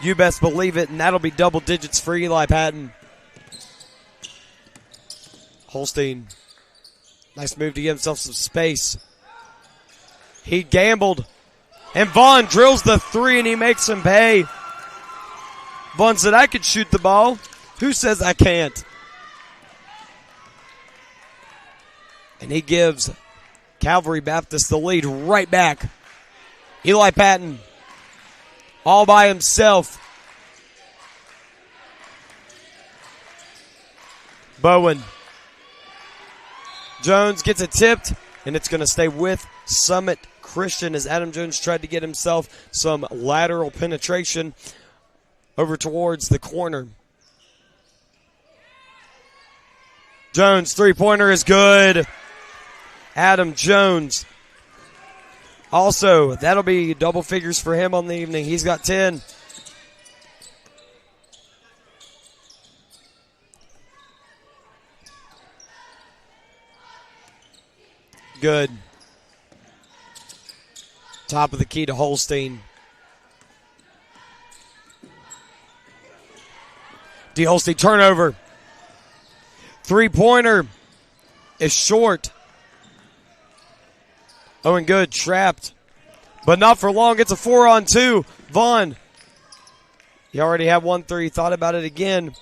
B: You best believe it, and that'll be double digits for Eli Patton. Holstein. Nice move to give himself some space. He gambled. And Vaughn drills the three, and he makes him pay. Vaughn said, I could shoot the ball. Who says I can't? And he gives Calvary Baptist the lead right back. Eli Patton all by himself. Bowen. Jones gets it tipped, and it's going to stay with Summit Christian as Adam Jones tried to get himself some lateral penetration over towards the corner. Jones, three-pointer is good. Adam Jones. Also, that'll be double figures for him on the evening. He's got 10. Good. Top of the key to Holstein. D. Holstein turnover. Three-pointer is short. Owen Good trapped, but not for long. It's a 4-on-2. Vaughn. He already had 1-3. Thought about it again.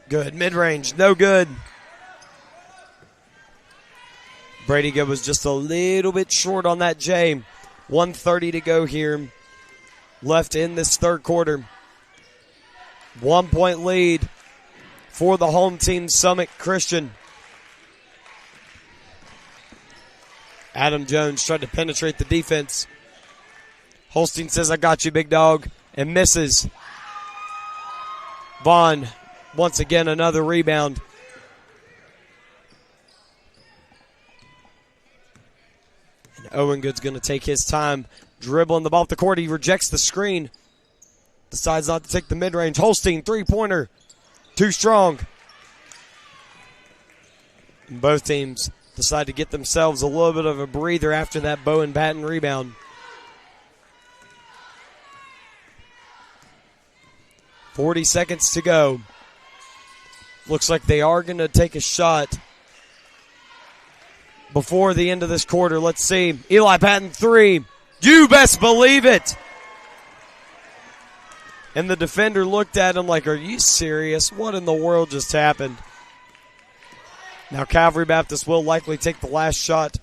B: Good. Mid-range. No good. Brady Good was just a little bit short on that J. 1:30 to go here. Left in this third quarter. 1 point lead for the home team, Summit Christian. Adam Jones tried to penetrate the defense. Holstein says, I got you, big dog, and misses. Vaughn, once again, another rebound. And Owen Good's going to take his time dribbling the ball off the court. He rejects the screen. Decides not to take the mid-range. Holstein, three-pointer. Too strong. And both teams decide to get themselves a little bit of a breather after that Bowen Patton rebound. 40 seconds to go. Looks like they are going to take a shot before the end of this quarter. Let's see. Eli Patton, three. You best believe it. And the defender looked at him like, are you serious? What in the world just happened? Now Calvary Baptist will likely take the last shot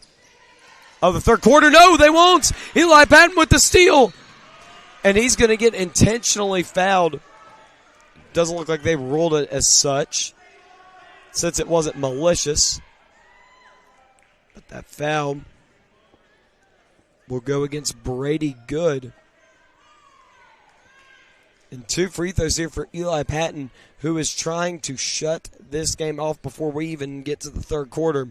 B: of the third quarter. No, they won't. Eli Patton with the steal. And he's going to get intentionally fouled. Doesn't look like they ruled it as such, since it wasn't malicious. But that foul will go against Brady Good. And 2 free throws here for Eli Patton, who is trying to shut this game off before we even get to the third quarter.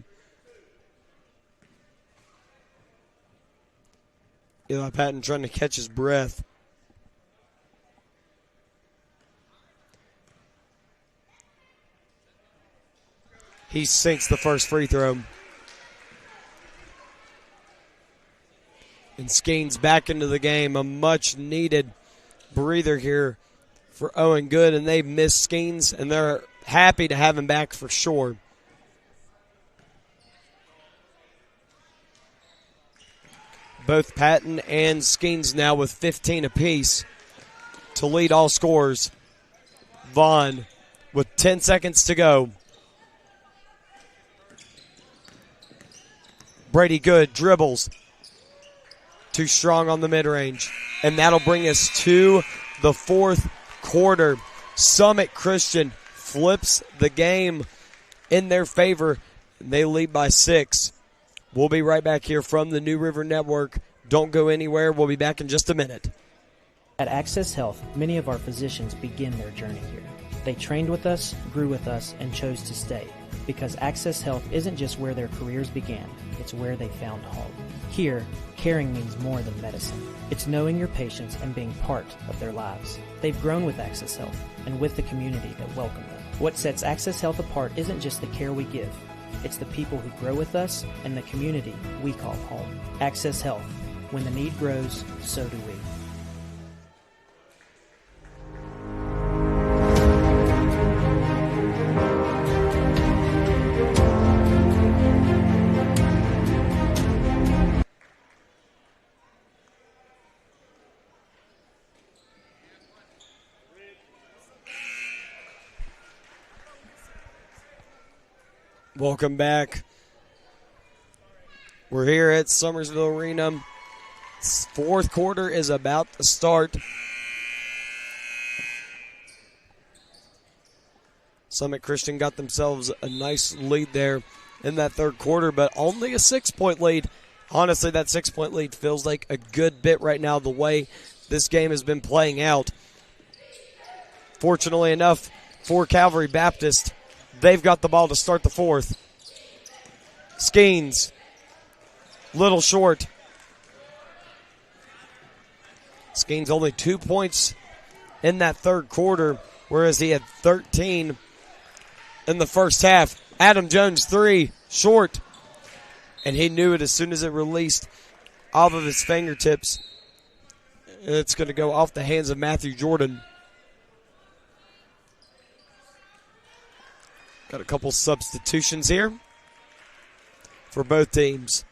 B: Eli Patton trying to catch his breath. He sinks the first free throw. And Skeens back into the game. A much-needed breather here for Owen Good, and they've missed Skeens, and they're happy to have him back for sure. Both Patton and Skeens now with 15 apiece to lead all scorers. Vaughn with 10 seconds to go. Brady Good dribbles. Too strong on the mid-range. And that'll bring us to the fourth quarter. Summit Christian flips the game in their favor. They lead by 6. We'll be right back here from the New River Network. Don't go anywhere. We'll be back in just a minute.
C: At Access Health, many of our physicians begin their journey here. They trained with us, grew with us, and chose to stay. Because Access Health isn't just where their careers began, it's where they found home. Here, caring means more than medicine. It's knowing your patients and being part of their lives. They've grown with Access Health and with the community that welcomed them. What sets Access Health apart isn't just the care we give. It's the people who grow with us and the community we call home. Access Health. When the need grows, so do we.
B: Welcome back. We're here at Summersville Arena. Fourth quarter is about to start. Summit Christian got themselves a nice lead there in that third quarter, but only a 6-point lead. Honestly, that 6-point lead feels like a good bit right now the way this game has been playing out. Fortunately enough for Calvary Baptist, they've got the ball to start the fourth. Skeens, little short. Skeens only 2 points in that third quarter, whereas he had 13 in the first half. Adam Jones, 3, short. And he knew it as soon as it released off of his fingertips. It's going to go off the hands of Matthew Jordan. Got a couple substitutions here for both teams.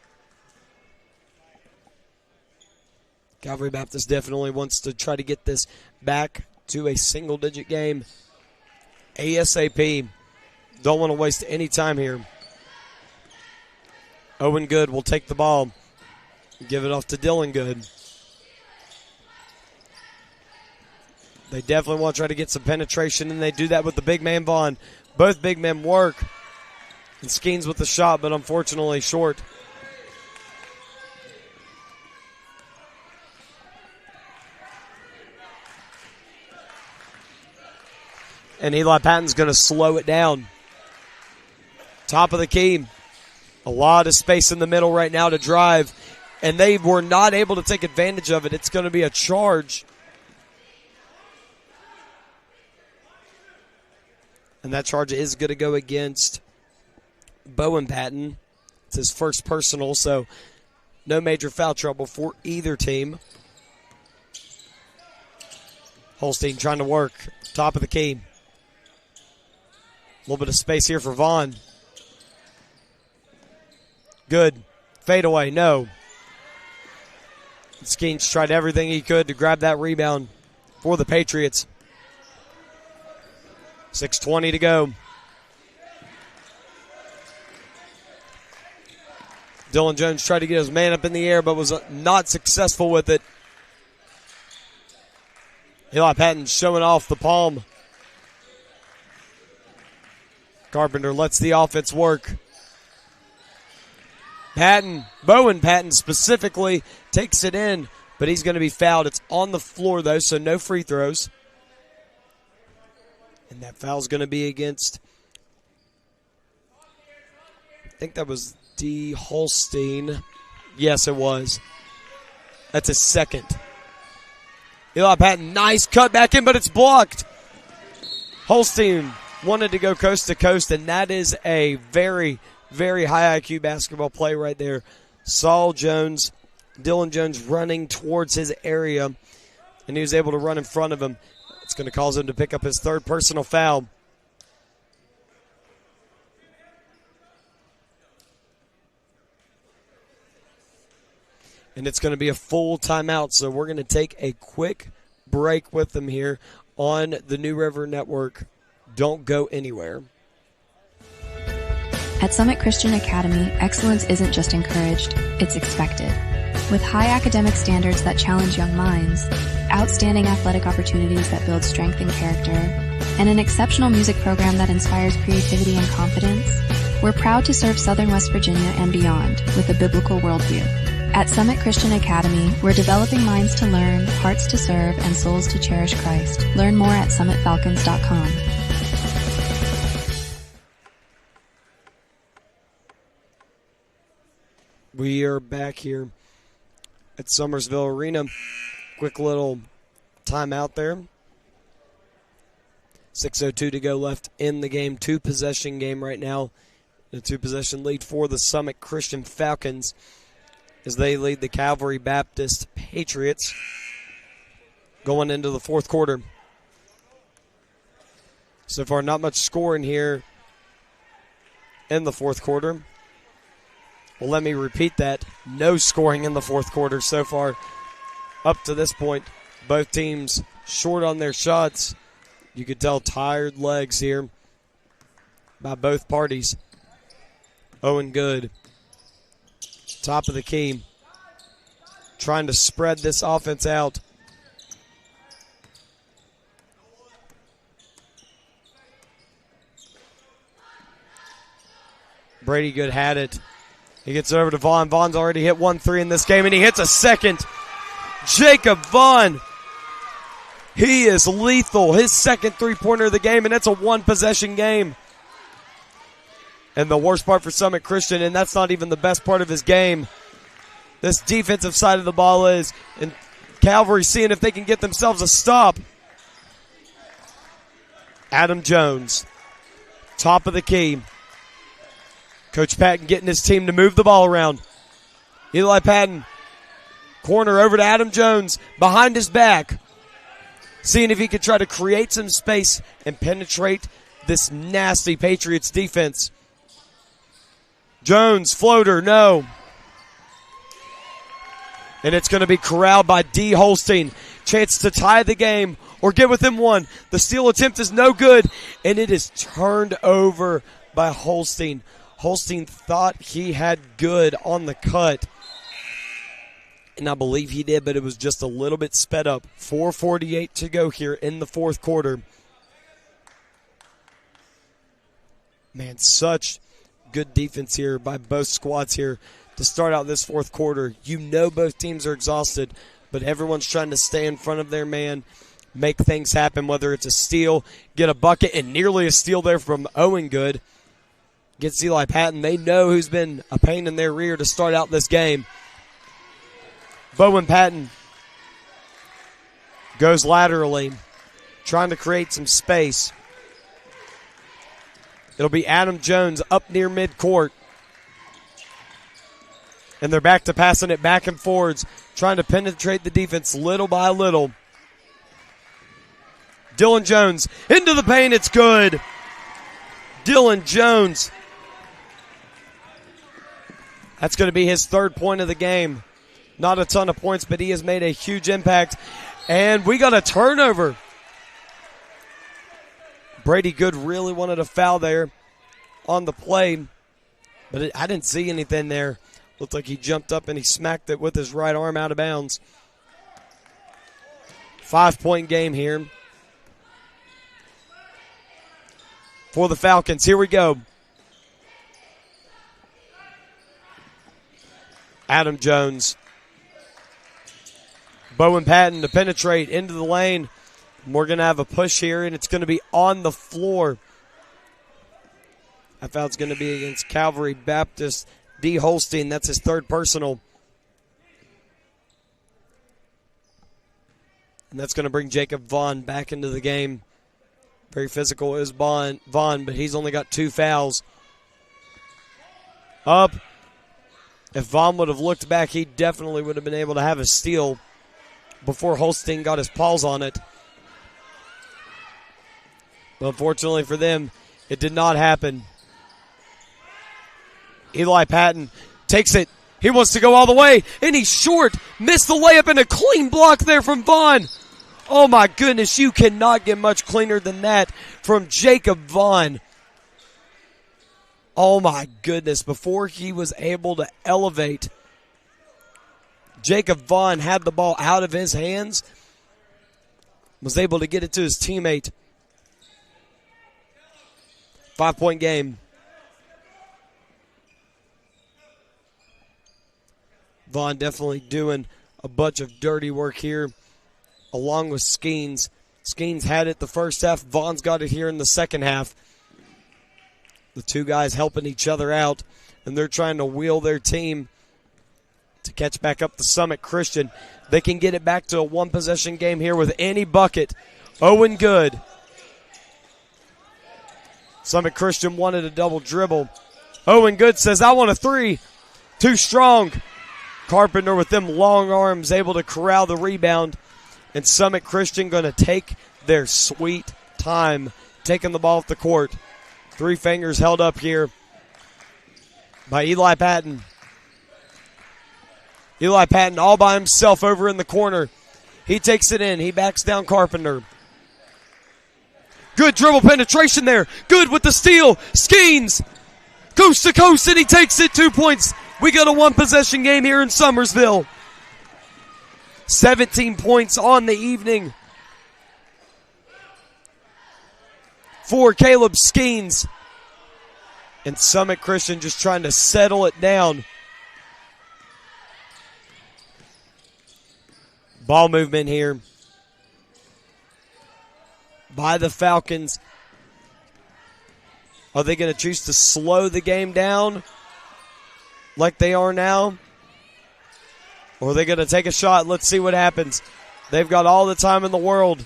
B: Calvary Baptist definitely wants to try to get this back to a single-digit game ASAP. Don't want to waste any time here. Owen Good will take the ball. Give it off to Dylan Good. They definitely want to try to get some penetration, and they do that with the big man Vaughn. Both big men work. And Skeens with the shot, but unfortunately short. And Eli Patton's going to slow it down. Top of the key. A lot of space in the middle right now to drive. And they were not able to take advantage of it. It's going to be a charge. And that charge is going to go against Bowen Patton. It's his first personal, so no major foul trouble for either team. Holstein trying to work. Top of the key. A little bit of space here for Vaughn. Good. Fade away. No. Skeens tried everything he could to grab that rebound for the Patriots. 6:20 to go. Dylan Jones tried to get his man up in the air, but was not successful with it. Eli Patton showing off the palm. Carpenter lets the offense work. Bowen Patton specifically takes it in, but he's going to be fouled. It's on the floor, though, so no free throws. And that foul's going to be against, I think that was D. Holstein. Yes, it was. That's his second. Eli Patton, nice cut back in, but it's blocked. Holstein wanted to go coast to coast, and that is a very, very high IQ basketball play right there. Saul Jones, Dylan Jones running towards his area, and he was able to run in front of him. It's going to cause him to pick up his third personal foul. And it's going to be a full timeout, so we're going to take a quick break with them here on the New River Network. Don't go anywhere.
D: At Summit Christian Academy, excellence isn't just encouraged, it's expected. With high academic standards that challenge young minds, outstanding athletic opportunities that build strength and character, and an exceptional music program that inspires creativity and confidence, we're proud to serve Southern West Virginia and beyond with a biblical worldview. At Summit Christian Academy, we're developing minds to learn, hearts to serve, and souls to cherish Christ. Learn more at summitfalcons.com.
B: We are back here at Summersville Arena. Quick little timeout there. 6:02 to go left in the game. 2-possession game right now. The 2-possession lead for the Summit Christian Falcons as they lead the Calvary Baptist Patriots going into the fourth quarter. So far, not much scoring here in the fourth quarter. Well, let me repeat that. No scoring in the fourth quarter so far up to this point. Both teams short on their shots. You could tell tired legs here by both parties. Owen Good, top of the key, trying to spread this offense out. Brady Good had it. He gets it over to Vaughn. Vaughn's already hit 1-3 in this game, and he hits a second. Jacob Vaughn. He is lethal. His second three-pointer of the game, and it's a one-possession game. And the worst part for Summit Christian, and that's not even the best part of his game, this defensive side of the ball is, and Calvary seeing if they can get themselves a stop. Adam Jones, top of the key. Coach Patton getting his team to move the ball around. Eli Patton, corner over to Adam Jones, behind his back. Seeing if he could try to create some space and penetrate this nasty Patriots defense. Jones, floater, no. And it's going to be corralled by D. Holstein. Chance to tie the game or get within one. The steal attempt is no good, and it is turned over by Holstein. Holstein thought he had Good on the cut, and I believe he did, but it was just a little bit sped up. 4:48 to go here in the fourth quarter. Man, such good defense here by both squads here to start out this fourth quarter. You know both teams are exhausted, but everyone's trying to stay in front of their man, make things happen, whether it's a steal, get a bucket, and nearly a steal there from Owen Good. Gets Eli Patton. They know who's been a pain in their rear to start out this game. Bowen Patton goes laterally, trying to create some space. It'll be Adam Jones up near midcourt. And they're back to passing it back and forwards, trying to penetrate the defense little by little. Dylan Jones into the paint. It's good. Dylan Jones. That's going to be his third point of the game. Not a ton of points, but he has made a huge impact. And we got a turnover. Brady Good really wanted a foul there on the play, but I didn't see anything there. Looked like he jumped up and he smacked it with his right arm out of bounds. 5-point game here for the Falcons. Here we go. Adam Jones. Bowen Patton to penetrate into the lane. We're going to have a push here, and it's going to be on the floor. That foul's going to be against Calvary Baptist. D. Holstein, that's his third personal. And that's going to bring Jacob Vaughn back into the game. Very physical is Vaughn, but he's only got 2 fouls. Up. If Vaughn would have looked back, he definitely would have been able to have a steal before Holstein got his paws on it. But unfortunately for them, it did not happen. Eli Patton takes it. He wants to go all the way, and he's short. Missed the layup and a clean block there from Vaughn. Oh, my goodness, you cannot get much cleaner than that from Jacob Vaughn. Oh, my goodness, before he was able to elevate, Jacob Vaughn had the ball out of his hands, was able to get it to his teammate. 5-point game. Vaughn definitely doing a bunch of dirty work here, along with Skeens. Skeens had it the first half. Vaughn's got it here in the second half. The two guys helping each other out, and they're trying to wheel their team to catch back up to Summit Christian. They can get it back to a one-possession game here with any bucket. Owen Good Summit Christian wanted a double dribble. Owen Good says, I want a three. Too strong. Carpenter with them long arms able to corral the rebound. And Summit Christian going to take their sweet time taking the ball off the court. 3 fingers held up here by Eli Patton. Eli Patton all by himself over in the corner. He takes it in. He backs down Carpenter. Good dribble penetration there. Good with the steal. Skeens. Coast to coast, and he takes it. 2 points. We got a 1-possession game here in Summersville. 17 points on the evening for Caleb Skeens. And Summit Christian just trying to settle it down. Ball movement here by the Falcons. Are they going to choose to slow the game down like they are now? Or are they going to take a shot? Let's see what happens. They've got all the time in the world.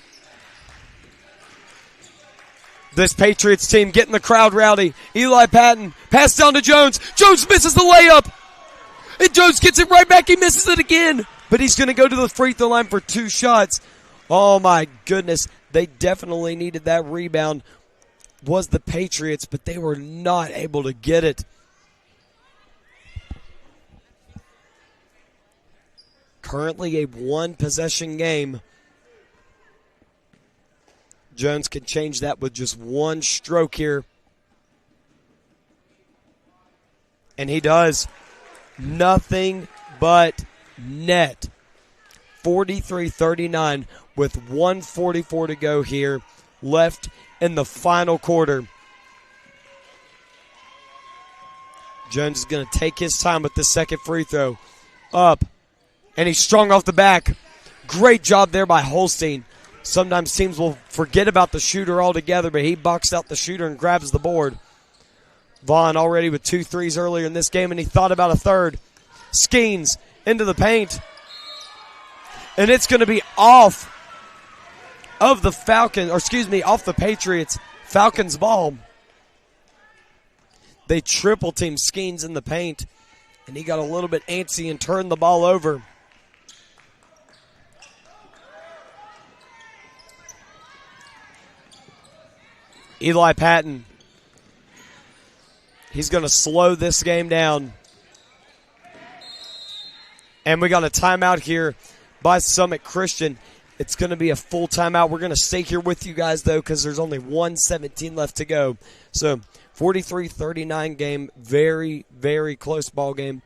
B: This Patriots team getting the crowd rowdy. Eli Patton, pass down to Jones. Jones misses the layup. And Jones gets it right back. He misses it again. But he's going to go to the free throw line for 2 shots. Oh, my goodness. They definitely needed that rebound. Was the Patriots, but they were not able to get it. Currently a 1-possession game. Jones can change that with just 1 stroke here. And he does. Nothing but net. 43-39 with 1:44 to go here left in the final quarter. Jones is going to take his time with the second free throw. Up. And he's strong off the back. Great job there by Holstein. Sometimes teams will forget about the shooter altogether, but he boxed out the shooter and grabs the board. Vaughn already with 2 threes earlier in this game, and he thought about a third. Skeens into the paint. And it's going to be off of the Falcons, or excuse me, off the Patriots. Falcons ball. They triple team Skeens in the paint, and he got a little bit antsy and turned the ball over. Eli Patton. He's going to slow this game down. And we got a timeout here by Summit Christian. It's going to be a full timeout. We're going to stay here with you guys, though, because there's only 1:17 left to go. So, 43-39 game. Very, very close ball game.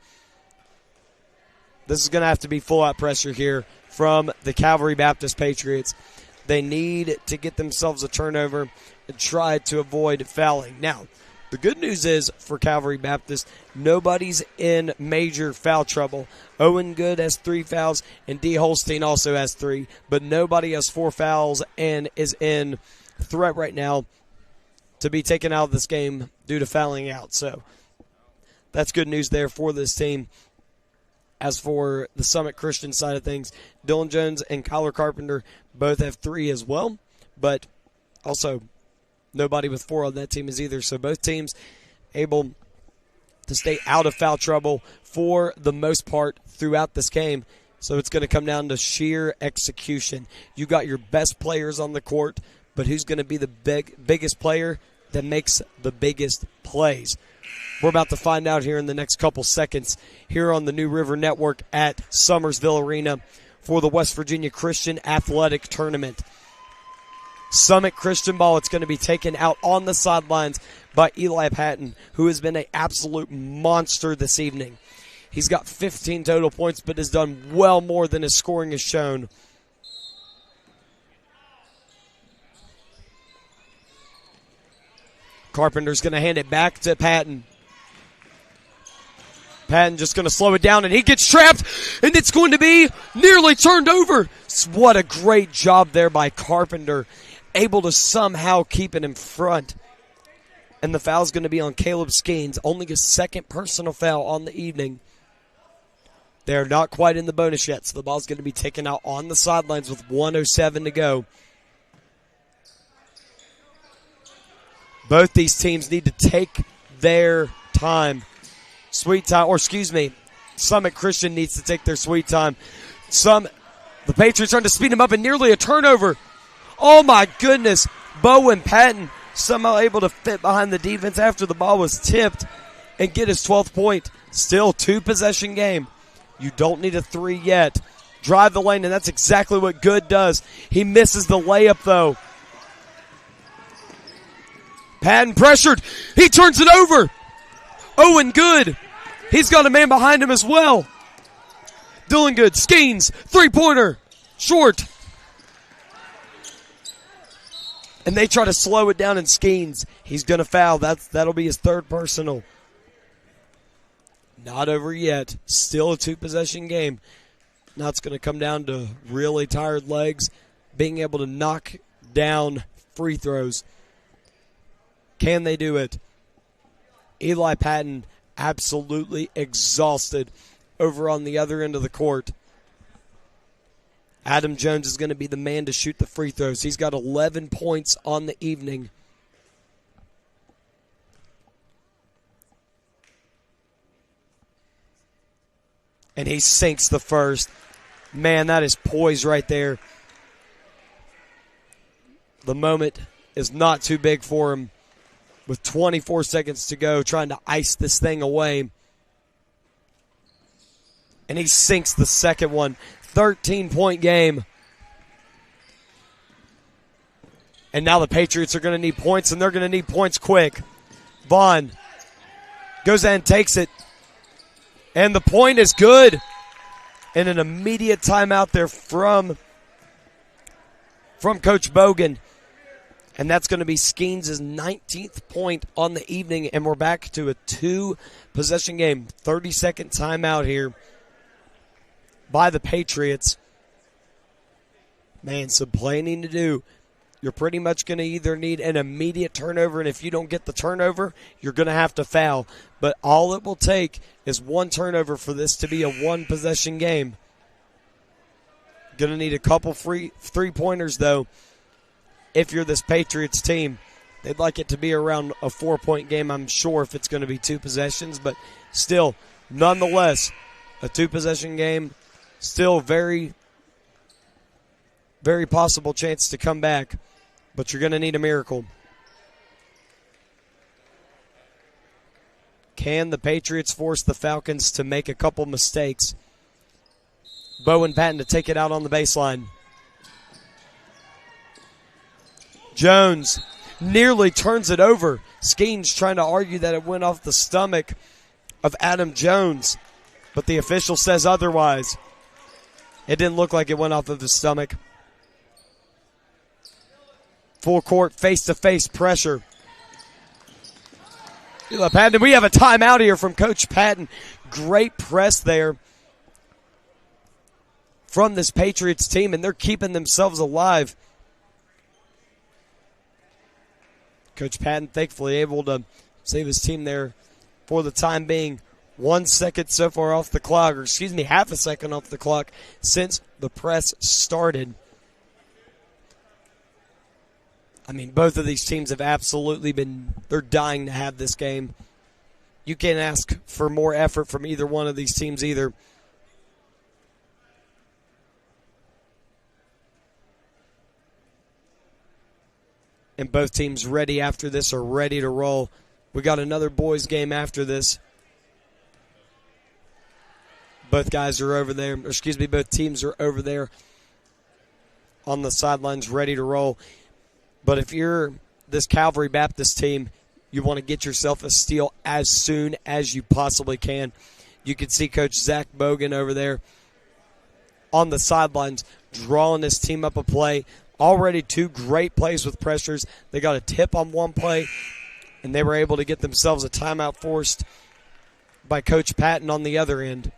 B: This is going to have to be full-out pressure here from the Calvery Baptist Patriots. They need to get themselves a turnover and try to avoid fouling. Now, the good news is for Calvary Baptist, nobody's in major foul trouble. Owen Good has 3 fouls, and D. Holstein also has 3, but nobody has 4 fouls and is in threat right now to be taken out of this game due to fouling out. So that's good news there for this team. As for the Summit Christian side of things, Dylan Jones and Kyler Carpenter both have 3 as well, but also nobody with 4 on that team is either. So both teams able to stay out of foul trouble for the most part throughout this game. So it's going to come down to sheer execution. You got your best players on the court, but who's going to be the biggest player that makes the biggest plays? We're about to find out here in the next couple seconds here on the New River Network at Summersville Arena for the West Virginia Christian Athletic Tournament. Summit Christian ball. It's going to be taken out on the sidelines by Eli Patton, who has been an absolute monster this evening. He's got 15 total points, but has done well more than his scoring has shown. Carpenter's going to hand it back to Patton. Patton just going to slow it down, and he gets trapped, and it's going to be nearly turned over. What a great job there by Carpenter, able to somehow keep it in front. And the foul's going to be on Caleb Skeens, only his second personal foul on the evening. They're not quite in the bonus yet, so the ball's going to be taken out on the sidelines with 1:07 to go. Both these teams need to take their time. Summit Christian needs to take their sweet time. The Patriots trying to speed him up and nearly a turnover. Oh my goodness. Bowen Patton somehow able to fit behind the defense after the ball was tipped and get his 12th point. Still 2-possession game. You don't need a 3 yet. Drive the lane, and that's exactly what Good does. He misses the layup, though. Patton pressured. He turns it over. Owen Good. He's got a man behind him as well. Dylan Good, Skeens, 3-pointer. Short. And they try to slow it down, and Skeens, he's going to foul. That'll be his 3rd personal. Not over yet. Still a 2-possession game. Now it's going to come down to really tired legs, being able to knock down free throws. Can they do it? Eli Patton absolutely exhausted over on the other end of the court. Adam Jones is going to be the man to shoot the free throws. He's got 11 points on the evening. And he sinks the first. Man, that is poise right there. The moment is not too big for him. With 24 seconds to go, trying to ice this thing away. And he sinks the second one. 13-point game. And now the Patriots are going to need points, and they're going to need points quick. Vaughn goes in and takes it. And the point is good. And an immediate timeout there from Coach Bogan. And that's going to be Skeens' 19th point on the evening. And we're back to a 2-possession game. 30-second timeout here by the Patriots. Man, some planning to do. You're pretty much going to either need an immediate turnover, and if you don't get the turnover, you're going to have to foul. But all it will take is one turnover for this to be a 1-possession game. Going to need a couple free 3-pointers, though, if you're this Patriots team. They'd like it to be around a 4-point game, I'm sure, if it's going to be 2 possessions. But still, nonetheless, a 2-possession game, still very, very possible chance to come back. But you're going to need a miracle. Can the Patriots force the Falcons to make a couple mistakes? Bowen Patton to take it out on the baseline. Jones nearly turns it over. Skeens trying to argue that it went off the stomach of Adam Jones, but the official says otherwise. It didn't look like it went off of his stomach. Full court, face-to-face pressure. Eli Patton, we have a timeout here from Coach Patton. Great press there from this Patriots team, and they're keeping themselves alive. Coach Patton thankfully able to save his team there for the time being. 1 second so far off the clock, or half a second off the clock since the press started. I mean, both of these teams have absolutely they're dying to have this game. You can't ask for more effort from either one of these teams either. And both teams ready after this are ready to roll. We got another boys game after this. Both guys are over there, both teams are over there on the sidelines ready to roll. But if you're this Calvary Baptist team, you want to get yourself a steal as soon as you possibly can. You can see Coach Zach Bogan over there on the sidelines drawing his team up a play. Already 2 great plays with pressures. They got a tip on one play, and they were able to get themselves a timeout forced by Coach Patton on the other end.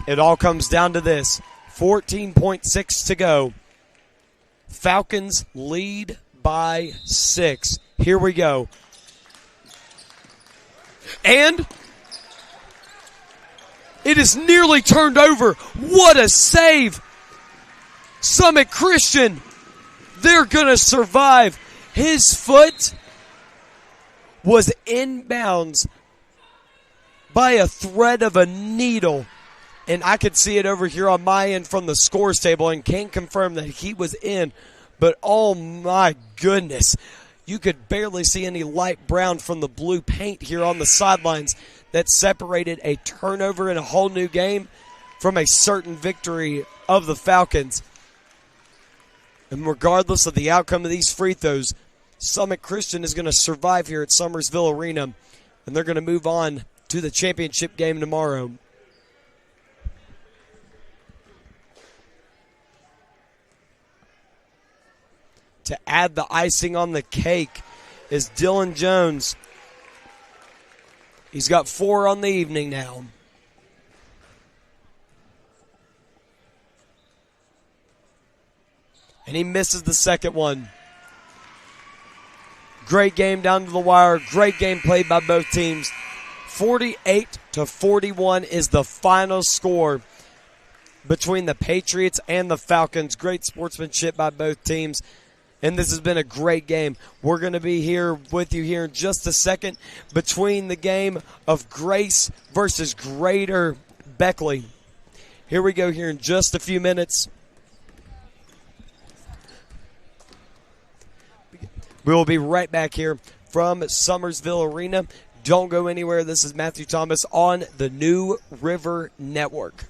B: It all comes down to this. 14.6 to go. Falcons lead by 6. Here we go. And it is nearly turned over. What a save. Summit Christian They're going to survive. His foot was inbounds by a thread of a needle. And I could see it over here on my end from the scores table and can't confirm that he was in. But oh my goodness, you could barely see any light brown from the blue paint here on the sidelines that separated a turnover in a whole new game from a certain victory of the Falcons. And regardless of the outcome of these free throws, Summit Christian is going to survive here at Summersville Arena, and they're going to move on to the championship game tomorrow. To add the icing on the cake is Dylan Jones. He's got 4 on the evening now. And he misses the second one. Great game down to the wire. Great game played by both teams. 48-41 is the final score between the Patriots and the Falcons. Great sportsmanship by both teams. And this has been a great game. We're going to be here with you here in just a second between the game of Grace versus Greater Beckley. Here we go here in just a few minutes. We will be right back here from Summersville Arena. Don't go anywhere. This is Matthew Thomas on the New River Network.